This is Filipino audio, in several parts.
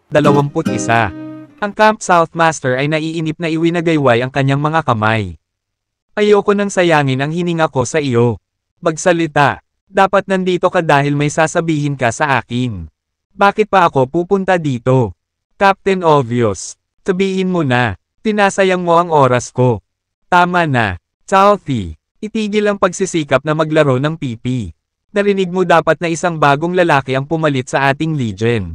21. Ang Camp South Master ay naiinip na iwinagayway ang kanyang mga kamay. Ayoko nang sayangin ang hininga ko sa iyo. Magsalita. Dapat nandito ka dahil may sasabihin ka sa akin. Bakit pa ako pupunta dito? Captain Obvious. Sabihin mo na. Tinasayang mo ang oras ko. Tama na. Southie. Itigil ang pagsisikap na maglaro ng pipi. Narinig mo dapat na isang bagong lalaki ang pumalit sa ating Legion.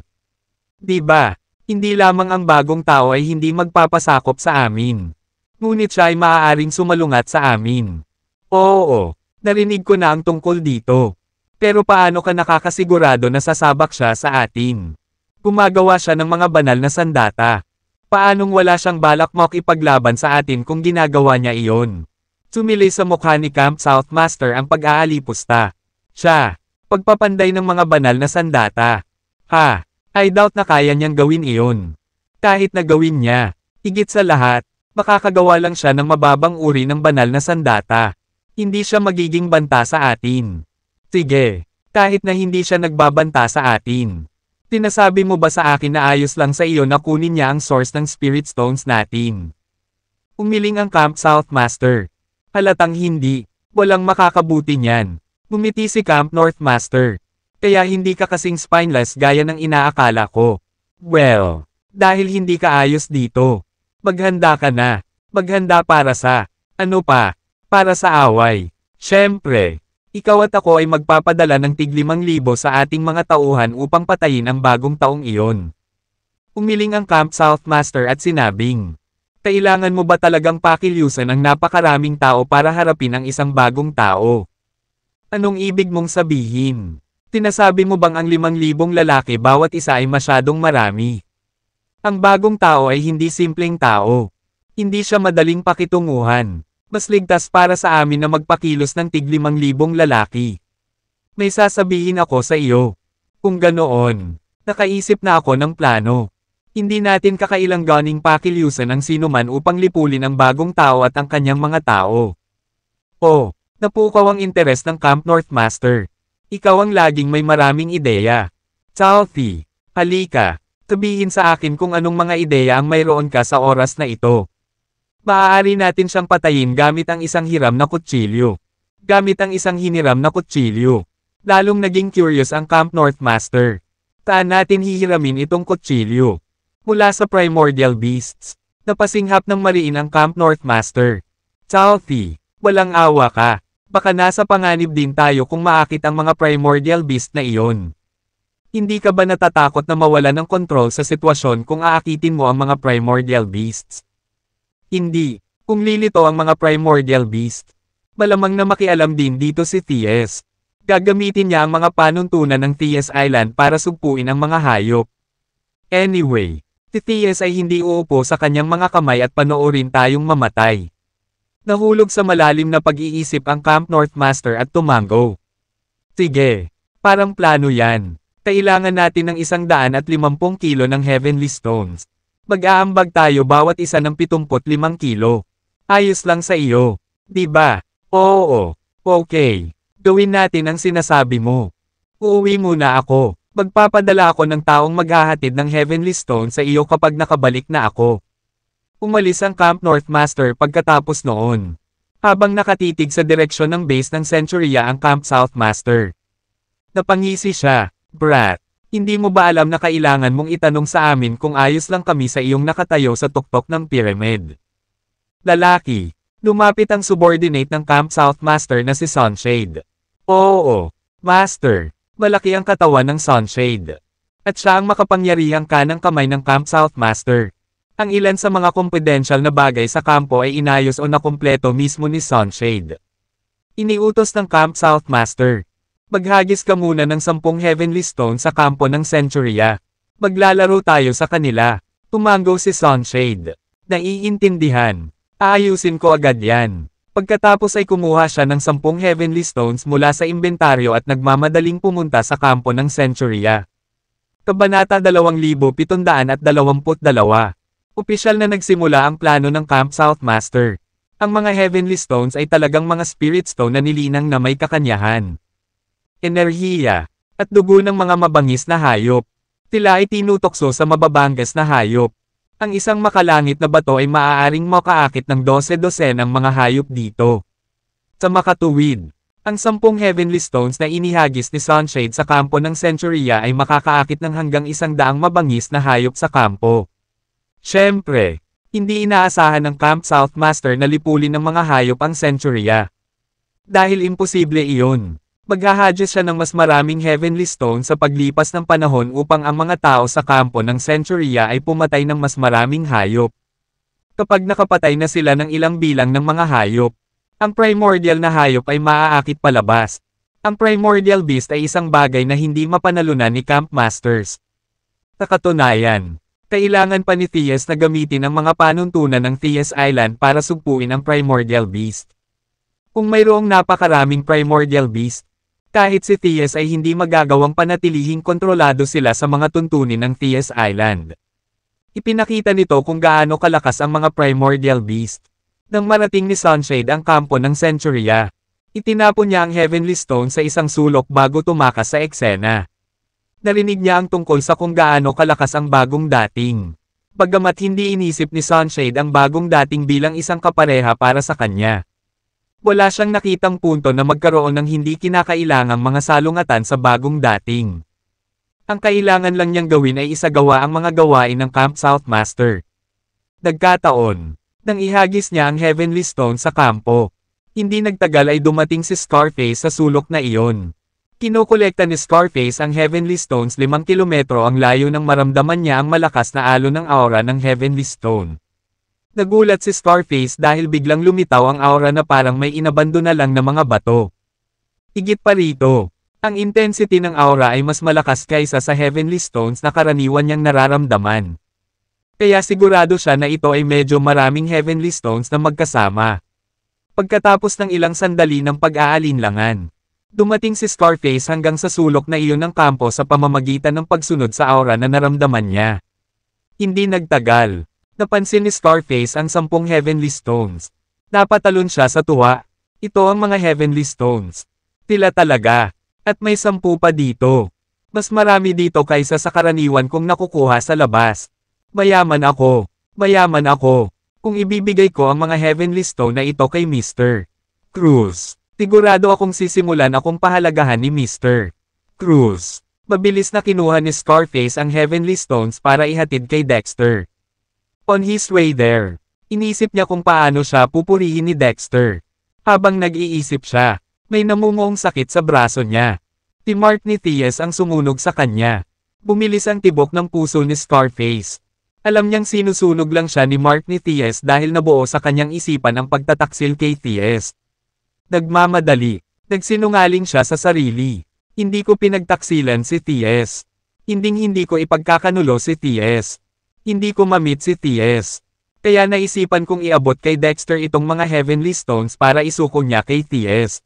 Diba? Hindi lamang ang bagong tao ay hindi magpapasakop sa amin. Ngunit siya ay maaaring sumalungat sa amin. Oo, narinig ko na ang tungkol dito. Pero paano ka nakakasigurado na sasabak siya sa atin? Gumagawa siya ng mga banal na sandata. Paanong wala siyang balak makipaglaban sa atin kung ginagawa niya iyon? Sumili sa mukha ni Camp South Master ang pag-aalipusta. Siya, pagpapanday ng mga banal na sandata. Ha? I doubt na kaya niyang gawin iyon. Kahit na gawin niya, higit sa lahat, makakagawa lang siya ng mababang uri ng banal na sandata. Hindi siya magiging banta sa atin. Sige, kahit na hindi siya nagbabanta sa atin. Sinasabi mo ba sa akin na ayos lang sa iyo na kunin niya ang source ng Spirit Stones natin? Umiling ang Camp South Master. Halatang hindi, walang makakabuti niyan. Ngumiti si Camp North Master. Kaya hindi ka kasing spineless gaya ng inaakala ko. Well, dahil hindi ka ayos dito. Maghanda ka na. Maghanda para sa, ano pa, para sa away. Siyempre, ikaw at ako ay magpapadala ng tig 5,000 sa ating mga tauhan upang patayin ang bagong taong iyon. Umiling ang Camp South Master at sinabing, kailangan mo ba talagang pakilyusan ang napakaraming tao para harapin ang isang bagong tao? Anong ibig mong sabihin? Sinasabi mo bang ang 5,000 lalaki bawat isa ay masyadong marami? Ang bagong tao ay hindi simpleng tao. Hindi siya madaling pakitunguhan. Mas ligtas para sa amin na magpakilos ng tig 5,000 lalaki. May sasabihin ako sa iyo. Kung ganoon, nakaisip na ako ng plano. Hindi natin kakailanganing pakilyusan ang sinuman upang lipulin ang bagong tao at ang kanyang mga tao. Oh, napukaw ang interes ng Camp North Master. Ikaw ang laging may maraming ideya. Southie, halika, sabihin sa akin kung anong mga ideya ang mayroon ka sa oras na ito. Maaari natin siyang patayin gamit ang isang hiram na kutsilyo. Gamit ang isang hiniram na kutsilyo. Lalong naging curious ang Camp North Master. Saan natin hihiramin itong kutsilyo? Mula sa Primordial Beasts. Napasinghap ng mariin ang Camp North Master. Southie, walang awa ka. Baka nasa panganib din tayo kung maakit ang mga primordial beast na iyon. Hindi ka ba natatakot na mawala ng kontrol sa sitwasyon kung aakitin mo ang mga primordial beasts? Hindi. Kung lilito ang mga primordial beast, malamang na makialam din dito si Thies. Gagamitin niya ang mga panuntunan ng Thies Island para sugpuin ang mga hayop. Anyway, si Thies ay hindi uupo sa kanyang mga kamay at panoorin tayong mamatay. Nahulog sa malalim na pag-iisip ang Camp North Master at tumango. Sige, parang plano yan. Kailangan natin ng 150 kilo ng Heavenly Stones. Mag-aambag tayo bawat isa ng 75 kilo. Ayos lang sa iyo, di ba? Oo, okay. Gawin natin ang sinasabi mo. Uuwi muna ako. Magpapadala ako ng taong maghahatid ng Heavenly Stone sa iyo kapag nakabalik na ako. Umalis ang Camp North Master pagkatapos noon. Habang nakatitig sa direksyon ng base ng Centuria ang Camp South Master. Napangisi siya, Brat, hindi mo ba alam na kailangan mong itanong sa amin kung ayos lang kami sa iyong nakatayo sa tuktok ng pyramid? Lalaki, lumapit ang subordinate ng Camp South Master na si Sunshade. Oo, Master, malaki ang katawan ng Sunshade. At siya ang makapangyarihang kanang kamay ng Camp South Master. Ang ilan sa mga confidential na bagay sa kampo ay inayos o nakumpleto mismo ni Sunshade. Iniutos ng Camp South Master. Maghagis ka muna ng 10 Heavenly Stone sa kampo ng Centuria. Maglalaro tayo sa kanila. Tumango si Sunshade. Naiintindihan. Aayusin ko agad yan. Pagkatapos ay kumuha siya ng 10 Heavenly Stones mula sa inventaryo at nagmamadaling pumunta sa kampo ng Centuria. Kabanata 2722. Opisyal na nagsimula ang plano ng Camp South Master. Ang mga Heavenly Stones ay talagang mga Spirit Stone na nilinang na may kakanyahan, enerhiya, at dugo ng mga mabangis na hayop. Tila ay tinutokso sa mababangas na hayop. Ang isang makalangit na bato ay maaaring makaakit ng 12-dosenang mga hayop dito. Sa makatuwid, ang 10 Heavenly Stones na inihagis ni Sunshade sa kampo ng Centuria ay makakaakit ng hanggang 100 mabangis na hayop sa kampo. Siyempre, hindi inaasahan ng Camp South Master na lipulin ng mga hayop ang Centuria. Dahil imposible iyon. Maghahadya siya ng mas maraming Heavenly Stone sa paglipas ng panahon upang ang mga tao sa kampo ng Centuria ay pumatay ng mas maraming hayop. Kapag nakapatay na sila ng ilang bilang ng mga hayop, ang primordial na hayop ay maaakit palabas. Ang primordial beast ay isang bagay na hindi mapanalunan ni Camp Masters. Sa katunayan, kailangan pa ni Theus na gamitin ang mga panuntunan ng Theus Island para sugpuin ang primordial beast. Kung mayroong napakaraming primordial beast, kahit si Theus ay hindi magagawang panatilihing kontrolado sila sa mga tuntunin ng Theus Island. Ipinakita nito kung gaano kalakas ang mga primordial beast. Nang marating ni Sunshade ang kampo ng Centuria, itinapon niya ang Heavenly Stone sa isang sulok bago tumakas sa eksena. Narinig niya ang tungkol sa kung gaano kalakas ang bagong dating. Bagamat hindi inisip ni Sunshade ang bagong dating bilang isang kapareha para sa kanya. Wala siyang nakitang punto na magkaroon ng hindi kinakailangang mga salungatan sa bagong dating. Ang kailangan lang niyang gawin ay isagawa ang mga gawain ng Camp South Master. Nagkataon, nang ihagis niya ang Heavenly Stone sa kampo, hindi nagtagal ay dumating si Scarface sa sulok na iyon. Kinokolekta ni Scarface ang Heavenly Stones 5 kilometro ang layo nang maramdaman niya ang malakas na alon ng aura ng Heavenly Stone. Nagulat si Scarface dahil biglang lumitaw ang aura na parang may inabando na lang na mga bato. Higit pa rito, ang intensity ng aura ay mas malakas kaysa sa Heavenly Stones na karaniwan niyang nararamdaman. Kaya sigurado siya na ito ay medyo maraming Heavenly Stones na magkasama. Pagkatapos ng ilang sandali ng pag-aalinlangan, dumating si Scarface hanggang sa sulok na iyon ng kampo sa pamamagitan ng pagsunod sa aura na naramdaman niya. Hindi nagtagal. Napansin ni Scarface ang 10 Heavenly Stones. Napatalon siya sa tuwa. Ito ang mga Heavenly Stones. Tila talaga. At may 10 pa dito. Mas marami dito kaysa sa karaniwan kong nakukuha sa labas. Mayaman ako. Mayaman ako. Kung ibibigay ko ang mga Heavenly Stone na ito kay Mr. Cruz, sigurado akong sisimulan akong pahalagahan ni Mr. Cruz. Mabilis na kinuha ni Scarface ang Heavenly Stones para ihatid kay Dexter. On his way there, inisip niya kung paano siya pupurihin ni Dexter. Habang nag-iisip siya, may namumuong sakit sa braso niya. Si Mark ni Theus ang sumunog sa kanya. Bumilis ang tibok ng puso ni Scarface. Alam niyang sinusunog lang siya ni Mark ni Theus dahil nabuo sa kanyang isipan ang pagtataksil kay Theus. Nagmamadali. Nagsinungaling siya sa sarili. Hindi ko pinagtaksilan si Theus. Hindi ko ipagkakanulo si Theus. Hindi ko ma-meet si Theus. Kaya naisipan kong iabot kay Dexter itong mga Heavenly Stones para isuko niya kay Theus.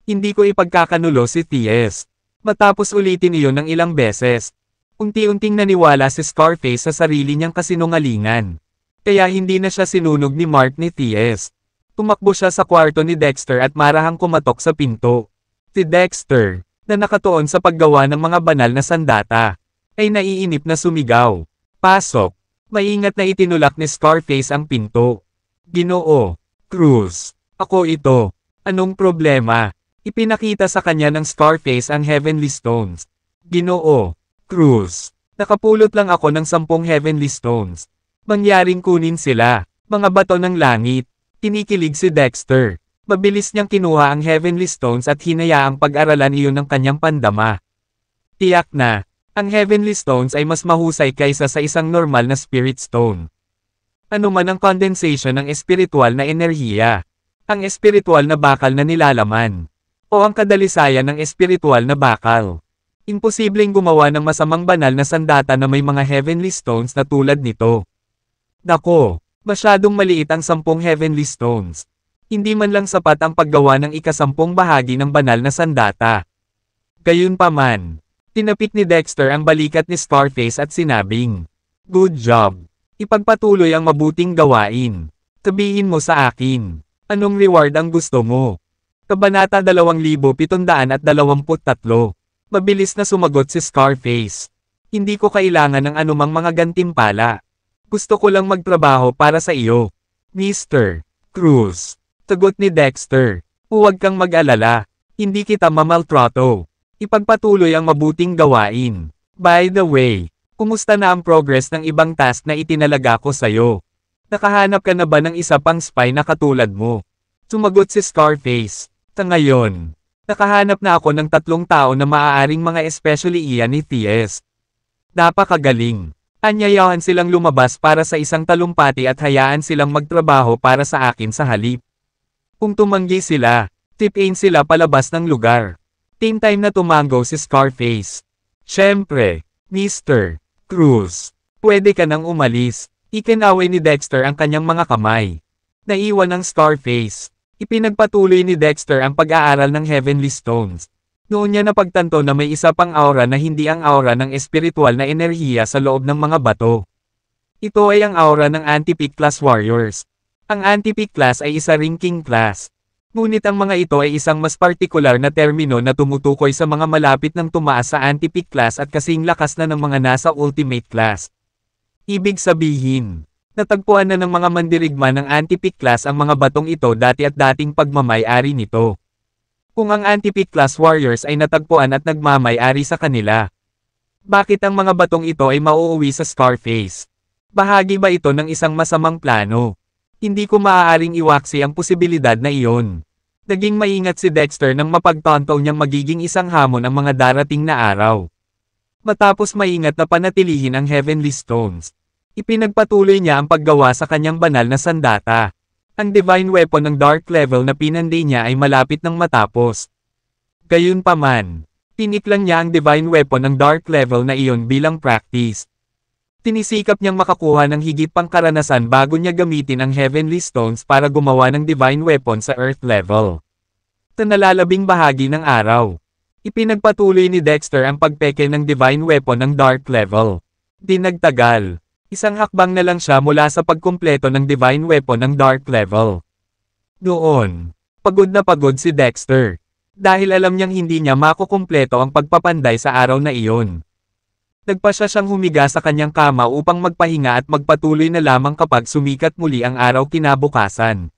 Hindi ko ipagkakanulo si Theus. Matapos ulitin iyon ng ilang beses, unti-unting naniwala si Scarface sa sarili niyang kasinungalingan. Kaya hindi na siya sinunog ni Mark ni Theus. Tumakbo siya sa kwarto ni Dexter at marahang kumatok sa pinto. Si Dexter, na nakatuon sa paggawa ng mga banal na sandata, ay naiinip na sumigaw. Pasok. Maingat na itinulak ni Scarface ang pinto. Ginoo. Cruz. Ako ito. Anong problema? Ipinakita sa kanya ng Scarface ang Heavenly Stones. Ginoo. Cruz. Nakapulot lang ako ng 10 Heavenly Stones. Mangyaring kunin sila. Mga bato ng langit. Kinikilig si Dexter. Mabilis niyang kinuha ang Heavenly Stones at hinayaang pag-aralan iyon ng kanyang pandama. Tiyak na. Ang Heavenly Stones ay mas mahusay kaysa sa isang normal na Spirit Stone. Ano man ang condensation ng espiritual na enerhiya, ang espiritual na bakal na nilalaman, o ang kadalisayan ng espiritual na bakal. Imposibleng gumawa ng masamang banal na sandata na may mga Heavenly Stones na tulad nito. Nako, masyadong maliit ang 10 Heavenly Stones. Hindi man lang sapat ang paggawa ng ika-10 bahagi ng banal na sandata. Gayunpaman, tinapik ni Dexter ang balikat ni Scarface at sinabing, "Good job. Ipagpatuloy ang mabuting gawain. Sabihin mo sa akin, anong reward ang gusto mo?" Kabanata 2723. Mabilis na sumagot si Scarface. Hindi ko kailangan ng anumang mga gantimpala. Gusto ko lang magtrabaho para sa iyo. Mr. Cruz. Tugot ni Dexter. Huwag kang mag-alala. Hindi kita mamaltrato. Ipagpatuloy ang mabuting gawain. By the way, kumusta na ang progress ng ibang task na itinalaga ko sa'yo? Nakahanap ka na ba ng isa pang spy na katulad mo? Sumagot si Scarface. Ngayon, nakahanap na ako ng 3 tao na maaaring mga especially iyan ni T.S. Napakagaling. Anyayahan silang lumabas para sa isang talumpati at hayaan silang magtrabaho para sa akin sa halip. Kung tumanggi sila, tip-in sila palabas ng lugar. Teen time na tumango si Scarface. Siyempre, Mr. Cruz, pwede ka nang umalis. Ikinaway ni Dexter ang kanyang mga kamay. Naiwan ang Scarface. Ipinagpatuloy ni Dexter ang pag-aaral ng Heavenly Stones. Noon niya napagtanto na may isa pang aura na hindi ang aura ng espiritual na enerhiya sa loob ng mga bato. Ito ay ang aura ng Anti-Peak Class Warriors. Ang Anti-Peak Class ay isa ring King Class. Ngunit ang mga ito ay isang mas partikular na termino na tumutukoy sa mga malapit ng tumaas sa Anti-Peak Class at kasing lakas na ng mga nasa Ultimate Class. Ibig sabihin, natagpuan na ng mga mandirigma ng Anti-Peak Class ang mga batong ito dati at dating pagmamay-ari nito. Kung ang Anti-Peak Class Warriors ay natagpuan at nagmamay-ari sa kanila, bakit ang mga batong ito ay mauuwi sa Scarface? Bahagi ba ito ng isang masamang plano? Hindi ko maaaring iwaksi ang posibilidad na iyon. Naging maingat si Dexter nang mapagtanto niyang magiging isang hamon ang mga darating na araw. Matapos maingat na panatilihin ang Heavenly Stones, ipinagpatuloy niya ang paggawa sa kanyang banal na sandata. Ang divine weapon ng dark level na pinanday niya ay malapit ng matapos. Gayunpaman, tiniklang niya ang divine weapon ng dark level na iyon bilang practice. Tinisikap niyang makakuha ng higit pang karanasan bago niya gamitin ang Heavenly Stones para gumawa ng divine weapon sa earth level. Sa nalalabing bahagi ng araw, ipinagpatuloy ni Dexter ang pagpeke ng divine weapon ng dark level. Di nagtagal. Isang hakbang na lang siya mula sa pagkumpleto ng divine weapon ng dark level. Doon, pagod na pagod si Dexter. Dahil alam niyang hindi niya makukumpleto ang pagpapanday sa araw na iyon. Nagpa siya siyang humiga sa kanyang kama upang magpahinga at magpatuloy na lamang kapag sumikat muli ang araw kinabukasan.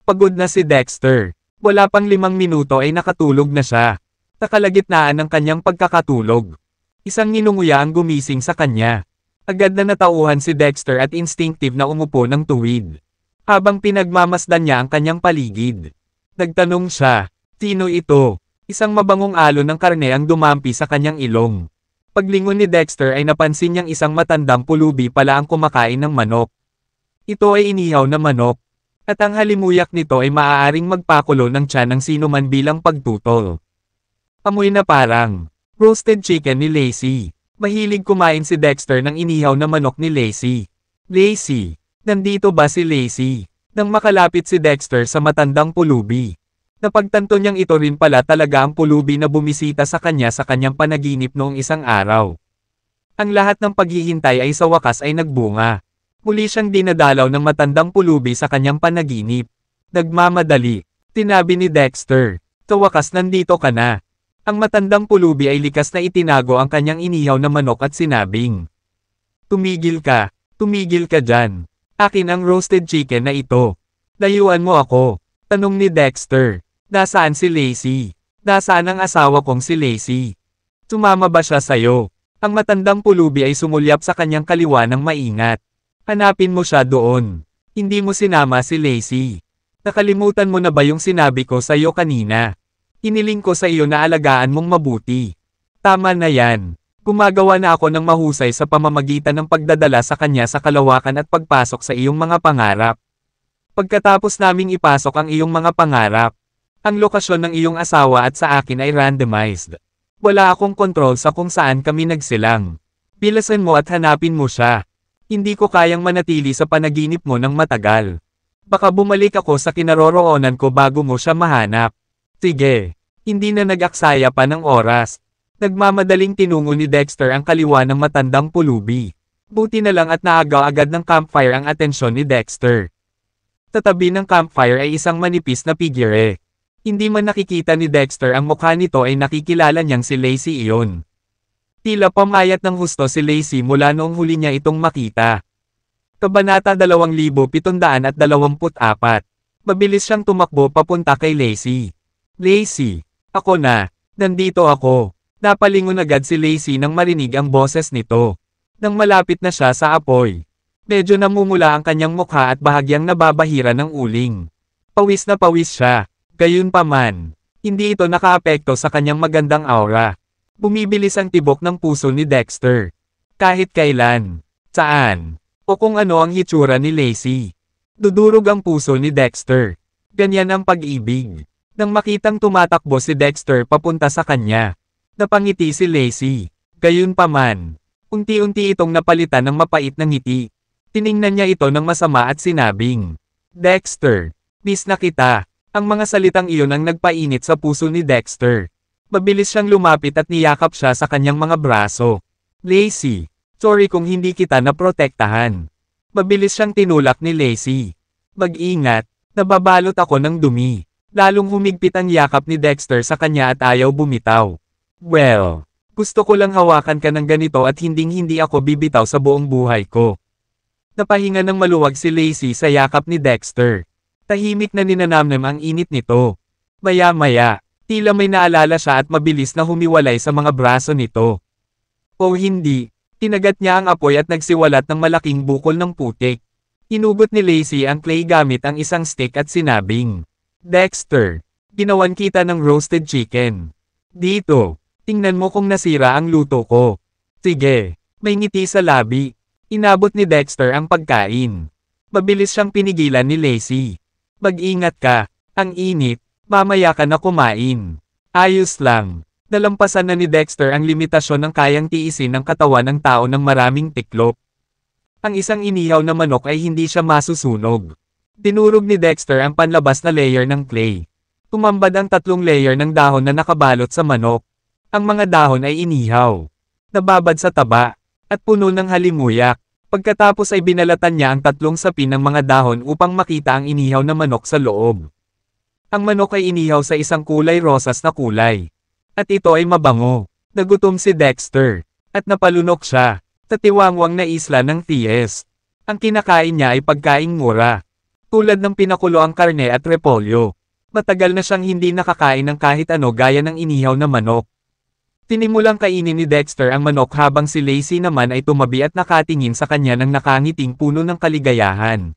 Pagod na si Dexter. Wala pang 5 minuto ay nakatulog na siya. Sa kalagitnaan ng kanyang pagkakatulog, isang ninunguya ang gumising sa kanya. Agad na natauhan si Dexter at instinctive na umupo ng tuwid. Habang pinagmamasdan niya ang kanyang paligid, nagtanong siya, sino ito? Isang mabangong alon ng karne ang dumampi sa kanyang ilong. Paglingon ni Dexter ay napansin niyang isang matandang pulubi pala ang kumakain ng manok. Ito ay inihaw na manok. At ang halimuyak nito ay maaaring magpakulo ng tiyan ng sinuman bilang pagtutol. Amoy na parang roasted chicken ni Lacey. Mahilig kumain si Dexter ng inihaw na manok ni Lacey. Lacey, nandito ba si Lacey? Nang makalapit si Dexter sa matandang pulubi, napagtanto niyang ito rin pala talaga ang pulubi na bumisita sa kanyang panaginip noong isang araw. Ang lahat ng paghihintay ay sa wakas ay nagbunga. Muli siyang dinadalaw ng matandang pulubi sa kanyang panaginip. Nagmamadali, tinabi ni Dexter. Sa wakas nandito ka na. Ang matandang pulubi ay likas na itinago ang kanyang inihaw na manok at sinabing, tumigil ka dyan. Akin ang roasted chicken na ito. Layuan mo ako. Tanong ni Dexter. Nasaan si Lacey? Nasaan ang asawa kong si Lacey? Sumama ba siya sayo? Ang matandang pulubi ay sumulyap sa kanyang kaliwa ng maingat. Hanapin mo siya doon. Hindi mo sinama si Lacey. Nakalimutan mo na ba yung sinabi ko sa'yo kanina? Hiniling ko sa iyo na alagaan mong mabuti. Tama na yan. Gumagawa na ako ng mahusay sa pamamagitan ng pagdadala sa kanya sa kalawakan at pagpasok sa iyong mga pangarap. Pagkatapos naming ipasok ang iyong mga pangarap, ang lokasyon ng iyong asawa at sa akin ay randomized. Wala akong kontrol sa kung saan kami nagsilang. Bilisan mo at hanapin mo siya. Hindi ko kayang manatili sa panaginip mo ng matagal. Baka bumalik ako sa kinaroroonan ko bago mo siya mahanap. Sige. Hindi na nag-aksaya pa ng oras. Nagmamadaling tinungo ni Dexter ang kaliwa ng matandang pulubi. Buti na lang at naagaw agad ng campfire ang atensyon ni Dexter. Sa tabi ng campfire ay isang manipis na figure. Hindi man nakikita ni Dexter ang mukha nito ay nakikilala niyang si Lacey iyon. Tila pamayat ng husto si Lacey mula noong huli niya itong makita. Kabanata 2724. Mabilis siyang tumakbo papunta kay Lacey. Lacey, ako na, nandito ako. Napalingon agad si Lacey nang marinig ang boses nito. Nang malapit na siya sa apoy. Medyo namumula ang kanyang mukha at bahagyang nababahira ng uling. Pawis na pawis siya. Gayunpaman, hindi ito nakaapekto sa kanyang magandang aura. Bumibilis ang tibok ng puso ni Dexter. Kahit kailan, saan, o kung ano ang hitsura ni Lacey. Dudurog ang puso ni Dexter. Ganyan ang pag-ibig. Nang makitang tumatakbo si Dexter papunta sa kanya, napangiti si Lacey. Gayunpaman, unti-unti itong napalitan ng mapait na ngiti. Tiningnan niya ito ng masama at sinabing, Dexter, miss na kita. Ang mga salitang iyon ang nagpainit sa puso ni Dexter. Mabilis siyang lumapit at niyakap siya sa kanyang mga braso. Lacey, sorry kung hindi kita naprotektahan. Mabilis siyang tinulak ni Lacey. Mag-ingat, nababalot ako ng dumi. Lalong humigpit ang yakap ni Dexter sa kanya at ayaw bumitaw. Well, gusto ko lang hawakan ka ng ganito at hinding-hindi ako bibitaw sa buong buhay ko. Napahinga ng maluwag si Lacey sa yakap ni Dexter. Tahimik na ninanamnam ang init nito. Maya-maya, tila may naalala siya at mabilis na humiwalay sa mga braso nito. O hindi, tinagat niya ang apoy at nagsiwalat ng malaking bukol ng putik. Inugot ni Lacey ang clay gamit ang isang stick at sinabing, Dexter, ginawan kita ng roasted chicken. Dito, tingnan mo kung nasira ang luto ko. Sige, may ngiti sa labi. Inabot ni Dexter ang pagkain. Mabilis siyang pinigilan ni Lacey. Mag-ingat ka, ang init. Mamaya ka na kumain. Ayos lang. Nalampasan na ni Dexter ang limitasyon ng kayang tiisin ng katawan ng tao ng maraming tiklop. Ang isang inihaw na manok ay hindi siya masusunog. Dinurog ni Dexter ang panlabas na layer ng clay. Tumambad ang 3 layer ng dahon na nakabalot sa manok. Ang mga dahon ay inihaw. Nababad sa taba, at puno ng halimuyak. Pagkatapos ay binalatan niya ang 3 sapin ng mga dahon upang makita ang inihaw na manok sa loob. Ang manok ay inihaw sa isang kulay rosas na kulay. At ito ay mabango. Nagutom si Dexter. At napalunok siya. Tatiwangwang na isla ng tiyes. Ang kinakain niya ay pagkaing mura. Tulad ng pinakulo ang karne at repolyo. Matagal na siyang hindi nakakain ng kahit ano gaya ng inihaw na manok. Tinimulang kainin ni Dexter ang manok habang si Lacey naman ay tumabi at nakatingin sa kanya ng nakangiting puno ng kaligayahan.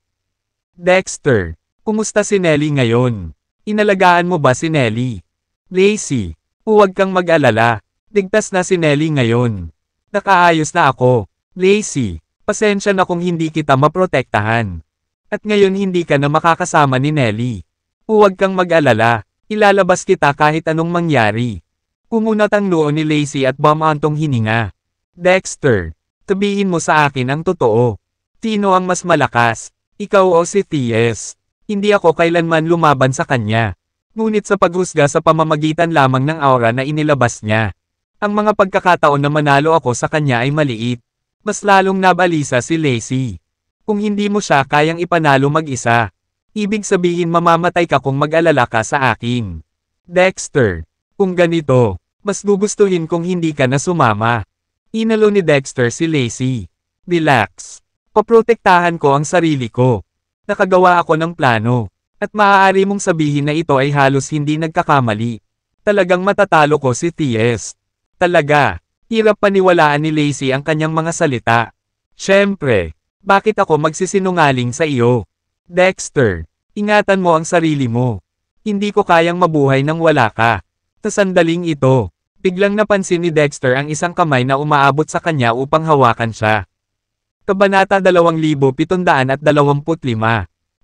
Dexter, kumusta si Nellie ngayon? Inalagaan mo ba si Nellie? Lacey, huwag kang mag-alala. Ligtas na si Nellie ngayon. Nakaayos na ako. Lacey, pasensya na kung hindi kita maprotektahan. At ngayon hindi ka na makakasama ni Nellie. Huwag kang mag-alala. Ilalabas kita kahit anong mangyari. Kumunat ang noo ni Lacey at bumantong hininga. Dexter, sabihin mo sa akin ang totoo. Sino ang mas malakas? Ikaw o si T.S.? Hindi ako kailanman lumaban sa kanya. Ngunit sa paghusga sa pamamagitan lamang ng aura na inilabas niya. Ang mga pagkakataon na manalo ako sa kanya ay maliit. Mas lalong nabalisa si Lacey. Kung hindi mo siya kayang ipanalo mag-isa, ibig sabihin mamamatay ka kung mag-alala ka sa akin. Dexter, kung ganito, mas gugustuhin kung hindi ka na sumama. Inalo ni Dexter si Lacey. Relax. Paprotektahan ko ang sarili ko. Nakagawa ako ng plano. At maaari mong sabihin na ito ay halos hindi nagkakamali. Talagang matatalo ko si T.S. Talaga. Hirap paniwalaan ni Lacey ang kanyang mga salita. Siyempre, bakit ako magsisinungaling sa iyo? Dexter, ingatan mo ang sarili mo. Hindi ko kayang mabuhay nang wala ka. Sa sandaling ito, biglang napansin ni Dexter ang isang kamay na umaabot sa kanya upang hawakan siya. Kabanata 2725.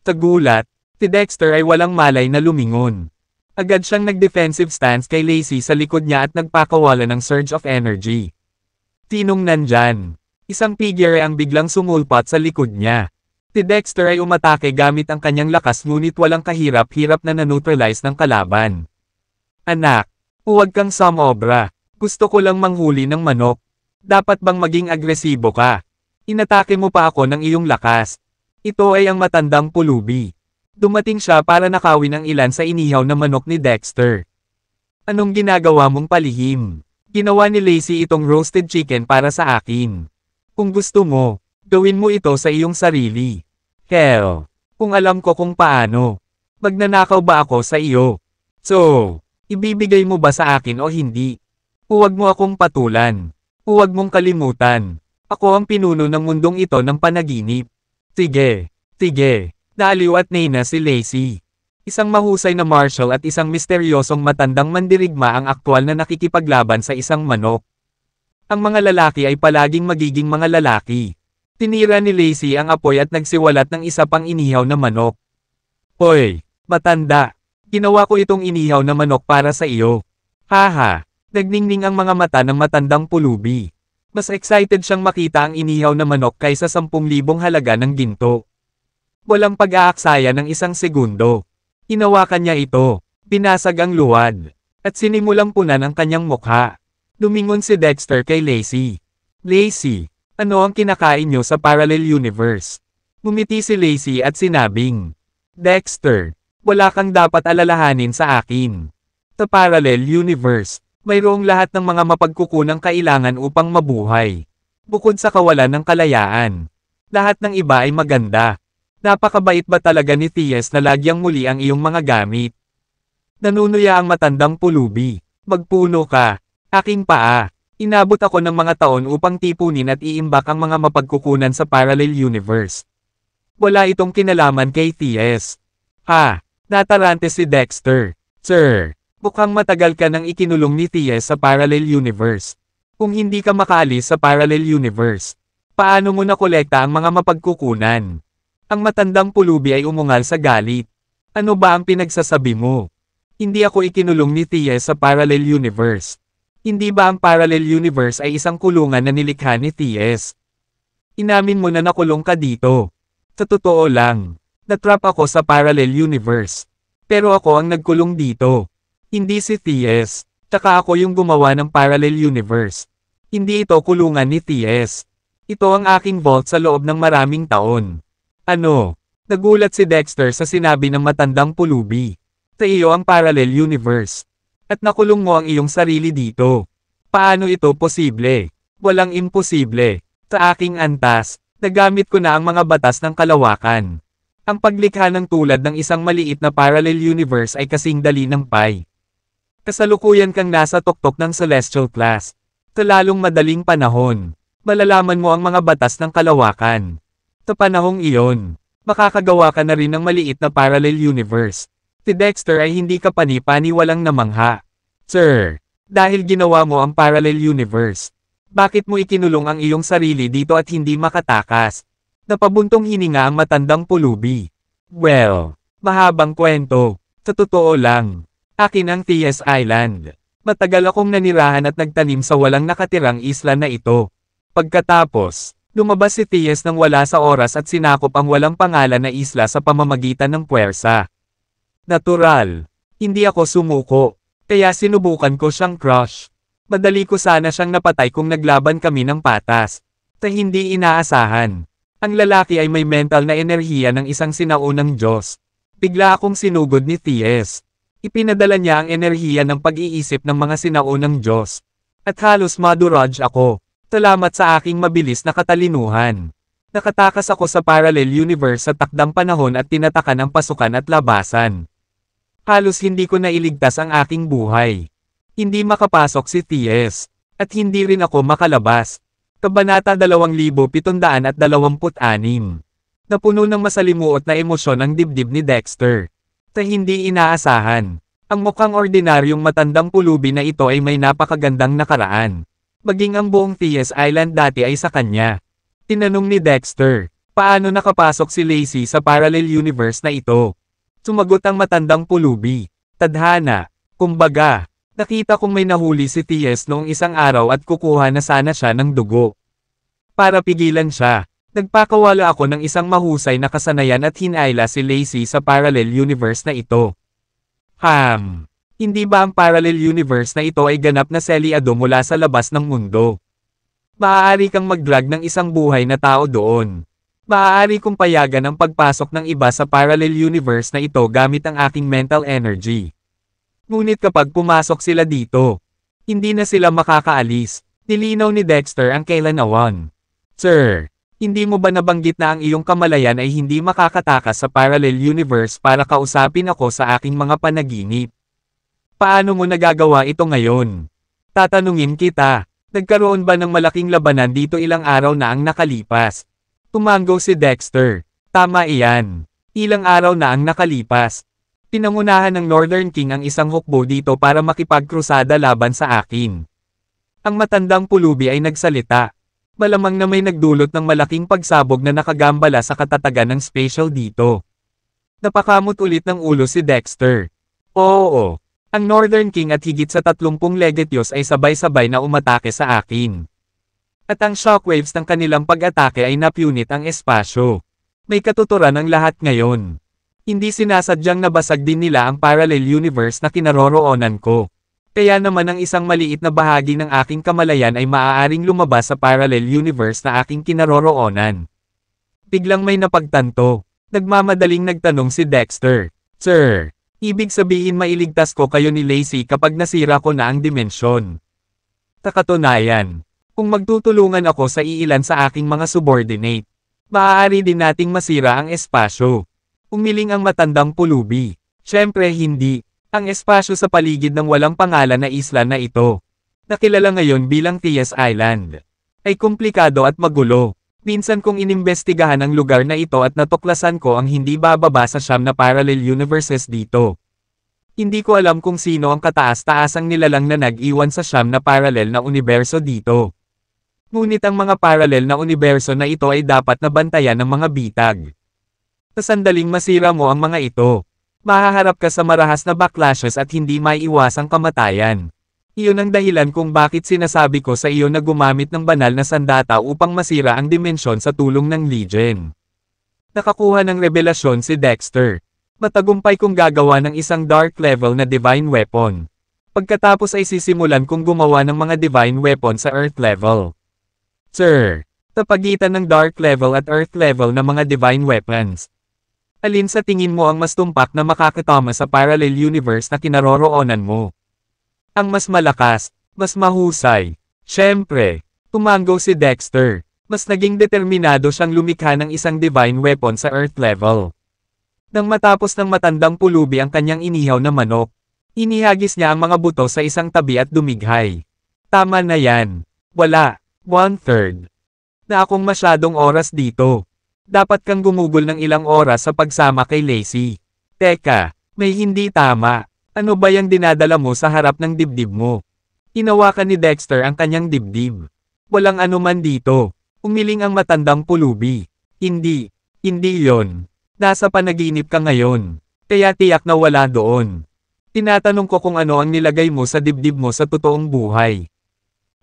Sa gulat, si Dexter ay walang malay na lumingon. Agad siyang nag-defensive stance kay Lacey sa likod niya at nagpakawala ng surge of energy. Sinong nandyan? Isang figure ang biglang sumulpat sa likod niya. Si Dexter ay umatake gamit ang kanyang lakas ngunit walang kahirap-hirap na naneutralize ng kalaban. Anak, huwag kang sumobra. Gusto ko lang manghuli ng manok. Dapat bang maging agresibo ka? Inatake mo pa ako ng iyong lakas. Ito ay ang matandang pulubi. Dumating siya para nakawin ang ilan sa inihaw na manok ni Dexter. Anong ginagawa mong palihim? Ginawa ni Lacey itong roasted chicken para sa akin. Kung gusto mo, gawin mo ito sa iyong sarili. Hell, kung alam ko kung paano. Magnanakaw ba ako sa iyo? So, ibibigay mo ba sa akin o hindi? Huwag mo akong patulan. Huwag mong kalimutan. Ako ang pinuno ng mundong ito ng panaginip. Sige, sige. Naaliw at nena si Lacey. Isang mahusay na marshal at isang misteryosong matandang mandirigma ang aktwal na nakikipaglaban sa isang manok. Ang mga lalaki ay palaging magiging mga lalaki. Tinira ni Lacey ang apoy at nagsiwalat ng isa pang inihaw na manok. Hoy, matanda. Ginawa ko itong inihaw na manok para sa iyo. Haha, nagningning ang mga mata ng matandang pulubi. Mas excited siyang makita ang inihaw na manok kaysa 10,000 halaga ng ginto. Walang pag-aaksaya ng isang segundo. Hinawakan niya ito, binasag ang luwad, at sinimulang punan ang kanyang mukha. Lumingon si Dexter kay Lacey. Lacey, ano ang kinakain niyo sa parallel universe? Ngumiti si Lacey at sinabing, Dexter, wala kang dapat alalahanin sa akin. Sa parallel universe, mayroong lahat ng mga mapagkukunang kailangan upang mabuhay. Bukod sa kawalan ng kalayaan, lahat ng iba ay maganda. Napakabait ba talaga ni T.S. na lagyang muli ang iyong mga gamit? Nanunuya ang matandang pulubi. Magpuno ka. Aking paa. Inabot ako ng mga taon upang tipunin at iimbak ang mga mapagkukunan sa parallel universe. Wala itong kinalaman kay T.S. Ha? Natarante si Dexter. Sir, mukhang matagal ka nang ikinulong ni T.S. sa parallel universe. Kung hindi ka makaalis sa parallel universe, paano mo nakolekta ang mga mapagkukunan? Ang matandang pulubi ay umungal sa galit. Ano ba ang pinagsasabi mo? Hindi ako ikinulong ni T.S. sa parallel universe. Hindi ba ang parallel universe ay isang kulungan na nilikha ni T.S.? Inamin mo na nakulong ka dito. Sa totoo lang, natrap ako sa parallel universe. Pero ako ang nagkulong dito. Hindi si T.S. Tsaka ako yung gumawa ng parallel universe. Hindi ito kulungan ni T.S. Ito ang aking vault sa loob ng maraming taon. Ano? Nagulat si Dexter sa sinabi ng matandang pulubi. Sa iyo ang parallel universe. At nakulong mo ang iyong sarili dito. Paano ito posible? Walang imposible. Sa aking antas, nagamit ko na ang mga batas ng kalawakan. Ang paglikha ng tulad ng isang maliit na parallel universe ay kasing dali ng pie. Kasalukuyan kang nasa tuktok ng celestial class. Sa lalong madaling panahon, malalaman mo ang mga batas ng kalawakan. Sa panahong iyon, makakagawa ka na rin ng maliit na parallel universe. Si Dexter ay hindi ka pani-paniwalang namangha. Sir, dahil ginawa mo ang parallel universe, bakit mo ikinulong ang iyong sarili dito at hindi makatakas? Napabuntong hininga ang matandang pulubi. Well, mahabang kwento. Sa totoo lang, akin ang T.S. Island. Matagal akong nanirahan at nagtanim sa walang nakatirang isla na ito. Pagkatapos, lumabas si T.S. nang wala sa oras at sinakop ang walang pangalan na isla sa pamamagitan ng puwersa. Natural. Hindi ako sumuko. Kaya sinubukan ko siyang crush. Madali ko sana siyang napatay kung naglaban kami ng patas. Sa hindi inaasahan. Ang lalaki ay may mental na enerhiya ng isang sinaunang Diyos. Bigla akong sinugod ni T.S. Ipinadala niya ang enerhiya ng pag-iisip ng mga sinaunang Diyos. At halos maduraj ako. Salamat sa aking mabilis na katalinuhan. Nakatakas ako sa parallel universe sa takdang panahon at tinatakan ang pasukan at labasan. Halos hindi ko nailigtas ang aking buhay. Hindi makapasok si T.S. At hindi rin ako makalabas. Kabanata 2726. Napuno ng masalimuot na emosyon ang dibdib ni Dexter. Sa hindi inaasahan, ang mukhang ordinaryong matandang pulubi na ito ay may napakagandang nakaraan. Maging ang buong T.S. Island dati ay sa kanya. Tinanong ni Dexter, paano nakapasok si Lacey sa parallel universe na ito? Sumagot ang matandang pulubi. Tadhana, kumbaga, nakita kong may nahuli si T.S. noong isang araw at kukuha na sana siya ng dugo. Para pigilan siya, nagpakawala ako ng isang mahusay na kasanayan at hinayla si Lacey sa parallel universe na ito. Hindi ba ang parallel universe na ito ay ganap na selyado mula sa labas ng mundo? Maaari kang mag-drag ng isang buhay na tao doon. Maaari kong payagan ang pagpasok ng iba sa parallel universe na ito gamit ang aking mental energy. Ngunit kapag pumasok sila dito, Hindi na sila makakaalis. Nilinaw ni Dexter ang kailanawan. Sir, hindi mo ba nabanggit na ang iyong kamalayan ay hindi makakatakas sa parallel universe para kausapin ako sa aking mga panaginip? Paano mo nagagawa ito ngayon? Tatanungin kita, nagkaroon ba ng malaking labanan dito ilang araw na ang nakalipas? Tumango si Dexter. Tama iyan. Ilang araw na ang nakalipas. Pinangunahan ng Northern King ang isang hukbo dito para makipagkrusada laban sa akin. Ang matandang pulubi ay nagsalita. Malamang na may nagdulot ng malaking pagsabog na nakagambala sa katatagan ng spatial dito. Napakamot ulit ng ulo si Dexter. Oo. Ang Northern King at higit sa 30 legatyos ay sabay-sabay na umatake sa akin. At ang shockwaves ng kanilang pag-atake ay napunit ang espasyo. May katuturan ang lahat ngayon. Hindi sinasadyang nabasag din nila ang parallel universe na kinaroroonan ko. Kaya naman ang isang maliit na bahagi ng aking kamalayan ay maaaring lumabas sa parallel universe na aking kinaroroonan. Biglang may napagtanto. Nagmamadaling nagtanong si Dexter. Sir, ibig sabihin mailigtas ko kayo ni Lacey kapag nasira ko na ang dimensyon. Katunayan, kung magtutulungan ako sa iilan sa aking mga subordinate, maaari din nating masira ang espasyo. Umiling ang matandang pulubi. Siyempre hindi. Ang espasyo sa paligid ng walang pangalan na isla na ito, nakilala ngayon bilang T.S. Island, ay komplikado at magulo. Minsan kong inimbestigahan ang lugar na ito at natuklasan ko ang hindi bababa sa 9 na parallel universes dito. Hindi ko alam kung sino ang kataas-taasang nilalang na nag-iwan sa 9 na parallel na universo dito. Ngunit ang mga parallel na universo na ito ay dapat na bantayan ng mga bitag. Sa sandaling masira mo ang mga ito, mahaharap ka sa marahas na backlashes at hindi maiiwasang kamatayan. Iyon ang dahilan kung bakit sinasabi ko sa iyo na gumamit ng banal na sandata upang masira ang dimensyon sa tulong ng Legion. Nakakuha ng revelasyon si Dexter. Matagumpay kong gagawa ng isang dark level na divine weapon. Pagkatapos ay sisimulan kong gumawa ng mga divine weapon sa earth level. Sir, sa pagitan ng dark level at earth level na mga divine weapons, alin sa tingin mo ang mas tumpak na makakatama sa parallel universe na kinaroroonan mo? Ang mas malakas, mas mahusay. Siyempre, tumango si Dexter. Mas naging determinado siyang lumikha ng isang divine weapon sa earth level. Nang matapos ng matandang pulubi ang kanyang inihaw na manok, inihagis niya ang mga buto sa isang tabi at dumighay. Tama na yan. Wala. 1/3. Na akong masyadong oras dito. Dapat kang gumugol ng ilang oras sa pagsama kay Lacey. Teka, may hindi tama. Ano ba yung dinadala mo sa harap ng dibdib mo? Hinawakan ni Dexter ang kanyang dibdib. Walang anuman dito. Umiling ang matandang pulubi. Hindi yon. Nasa panaginip ka ngayon. Kaya tiyak na wala doon. Tinatanong ko kung ano ang nilagay mo sa dibdib mo sa totoong buhay.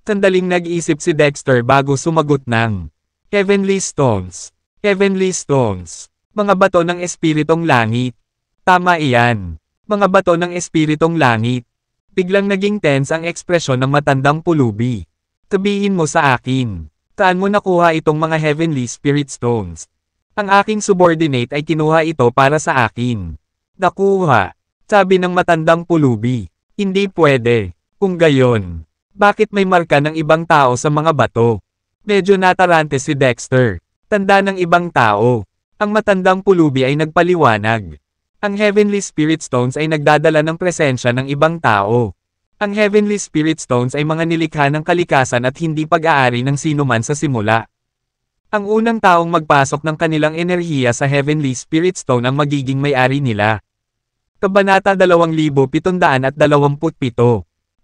Sandaling nag-isip si Dexter bago sumagot ng Heavenly Stones. Heavenly Stones. Mga bato ng espiritong langit. Tama iyan. Mga bato ng espiritong langit. Biglang naging tense ang ekspresyon ng matandang pulubi. Sabihin mo sa akin, saan mo nakuha itong mga Heavenly Spirit Stones? Ang aking subordinate ay kinuha ito para sa akin. Nakuha, sabi ng matandang pulubi. Hindi pwede. Kung gayon, bakit may marka ng ibang tao sa mga bato? Medyo natarante si Dexter. Tanda ng ibang tao. Ang matandang pulubi ay nagpaliwanag. Ang Heavenly Spirit Stones ay nagdadala ng presensya ng ibang tao. Ang Heavenly Spirit Stones ay mga nilikha ng kalikasan at hindi pag-aari ng sinuman sa simula. Ang unang taong magpasok ng kanilang enerhiya sa Heavenly Spirit Stone ang magiging may-ari nila. Kabanata 2727.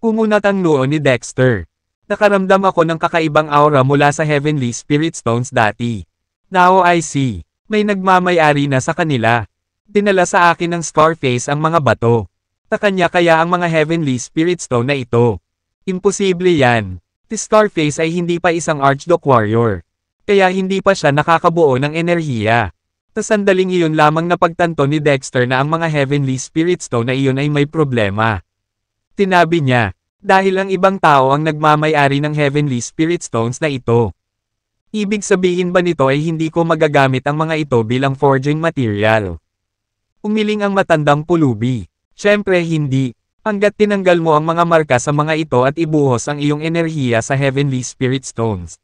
Kumunat ang noo ni Dexter. Nakaramdam ako ng kakaibang aura mula sa Heavenly Spirit Stones dati. Now I see. May nagmamay-ari na sa kanila. Dinala sa akin ng Scarface ang mga bato. Sa kanya kaya ang mga Heavenly Spirit Stone na ito. Imposible yan. Si Scarface ay hindi pa isang Archduke Warrior. Kaya hindi pa siya nakakabuo ng enerhiya. Sa sandaling iyon lamang napagtanto ni Dexter na ang mga Heavenly Spirit Stone na iyon ay may problema. Tinabi niya, dahil ang ibang tao ang nagmamay-ari ng Heavenly Spirit Stones na ito. Ibig sabihin ba nito ay hindi ko magagamit ang mga ito bilang forging material? Umiling ang matandang pulubi. Siyempre hindi. Hanggat tinanggal mo ang mga marka sa mga ito at ibuhos ang iyong enerhiya sa Heavenly Spirit Stones,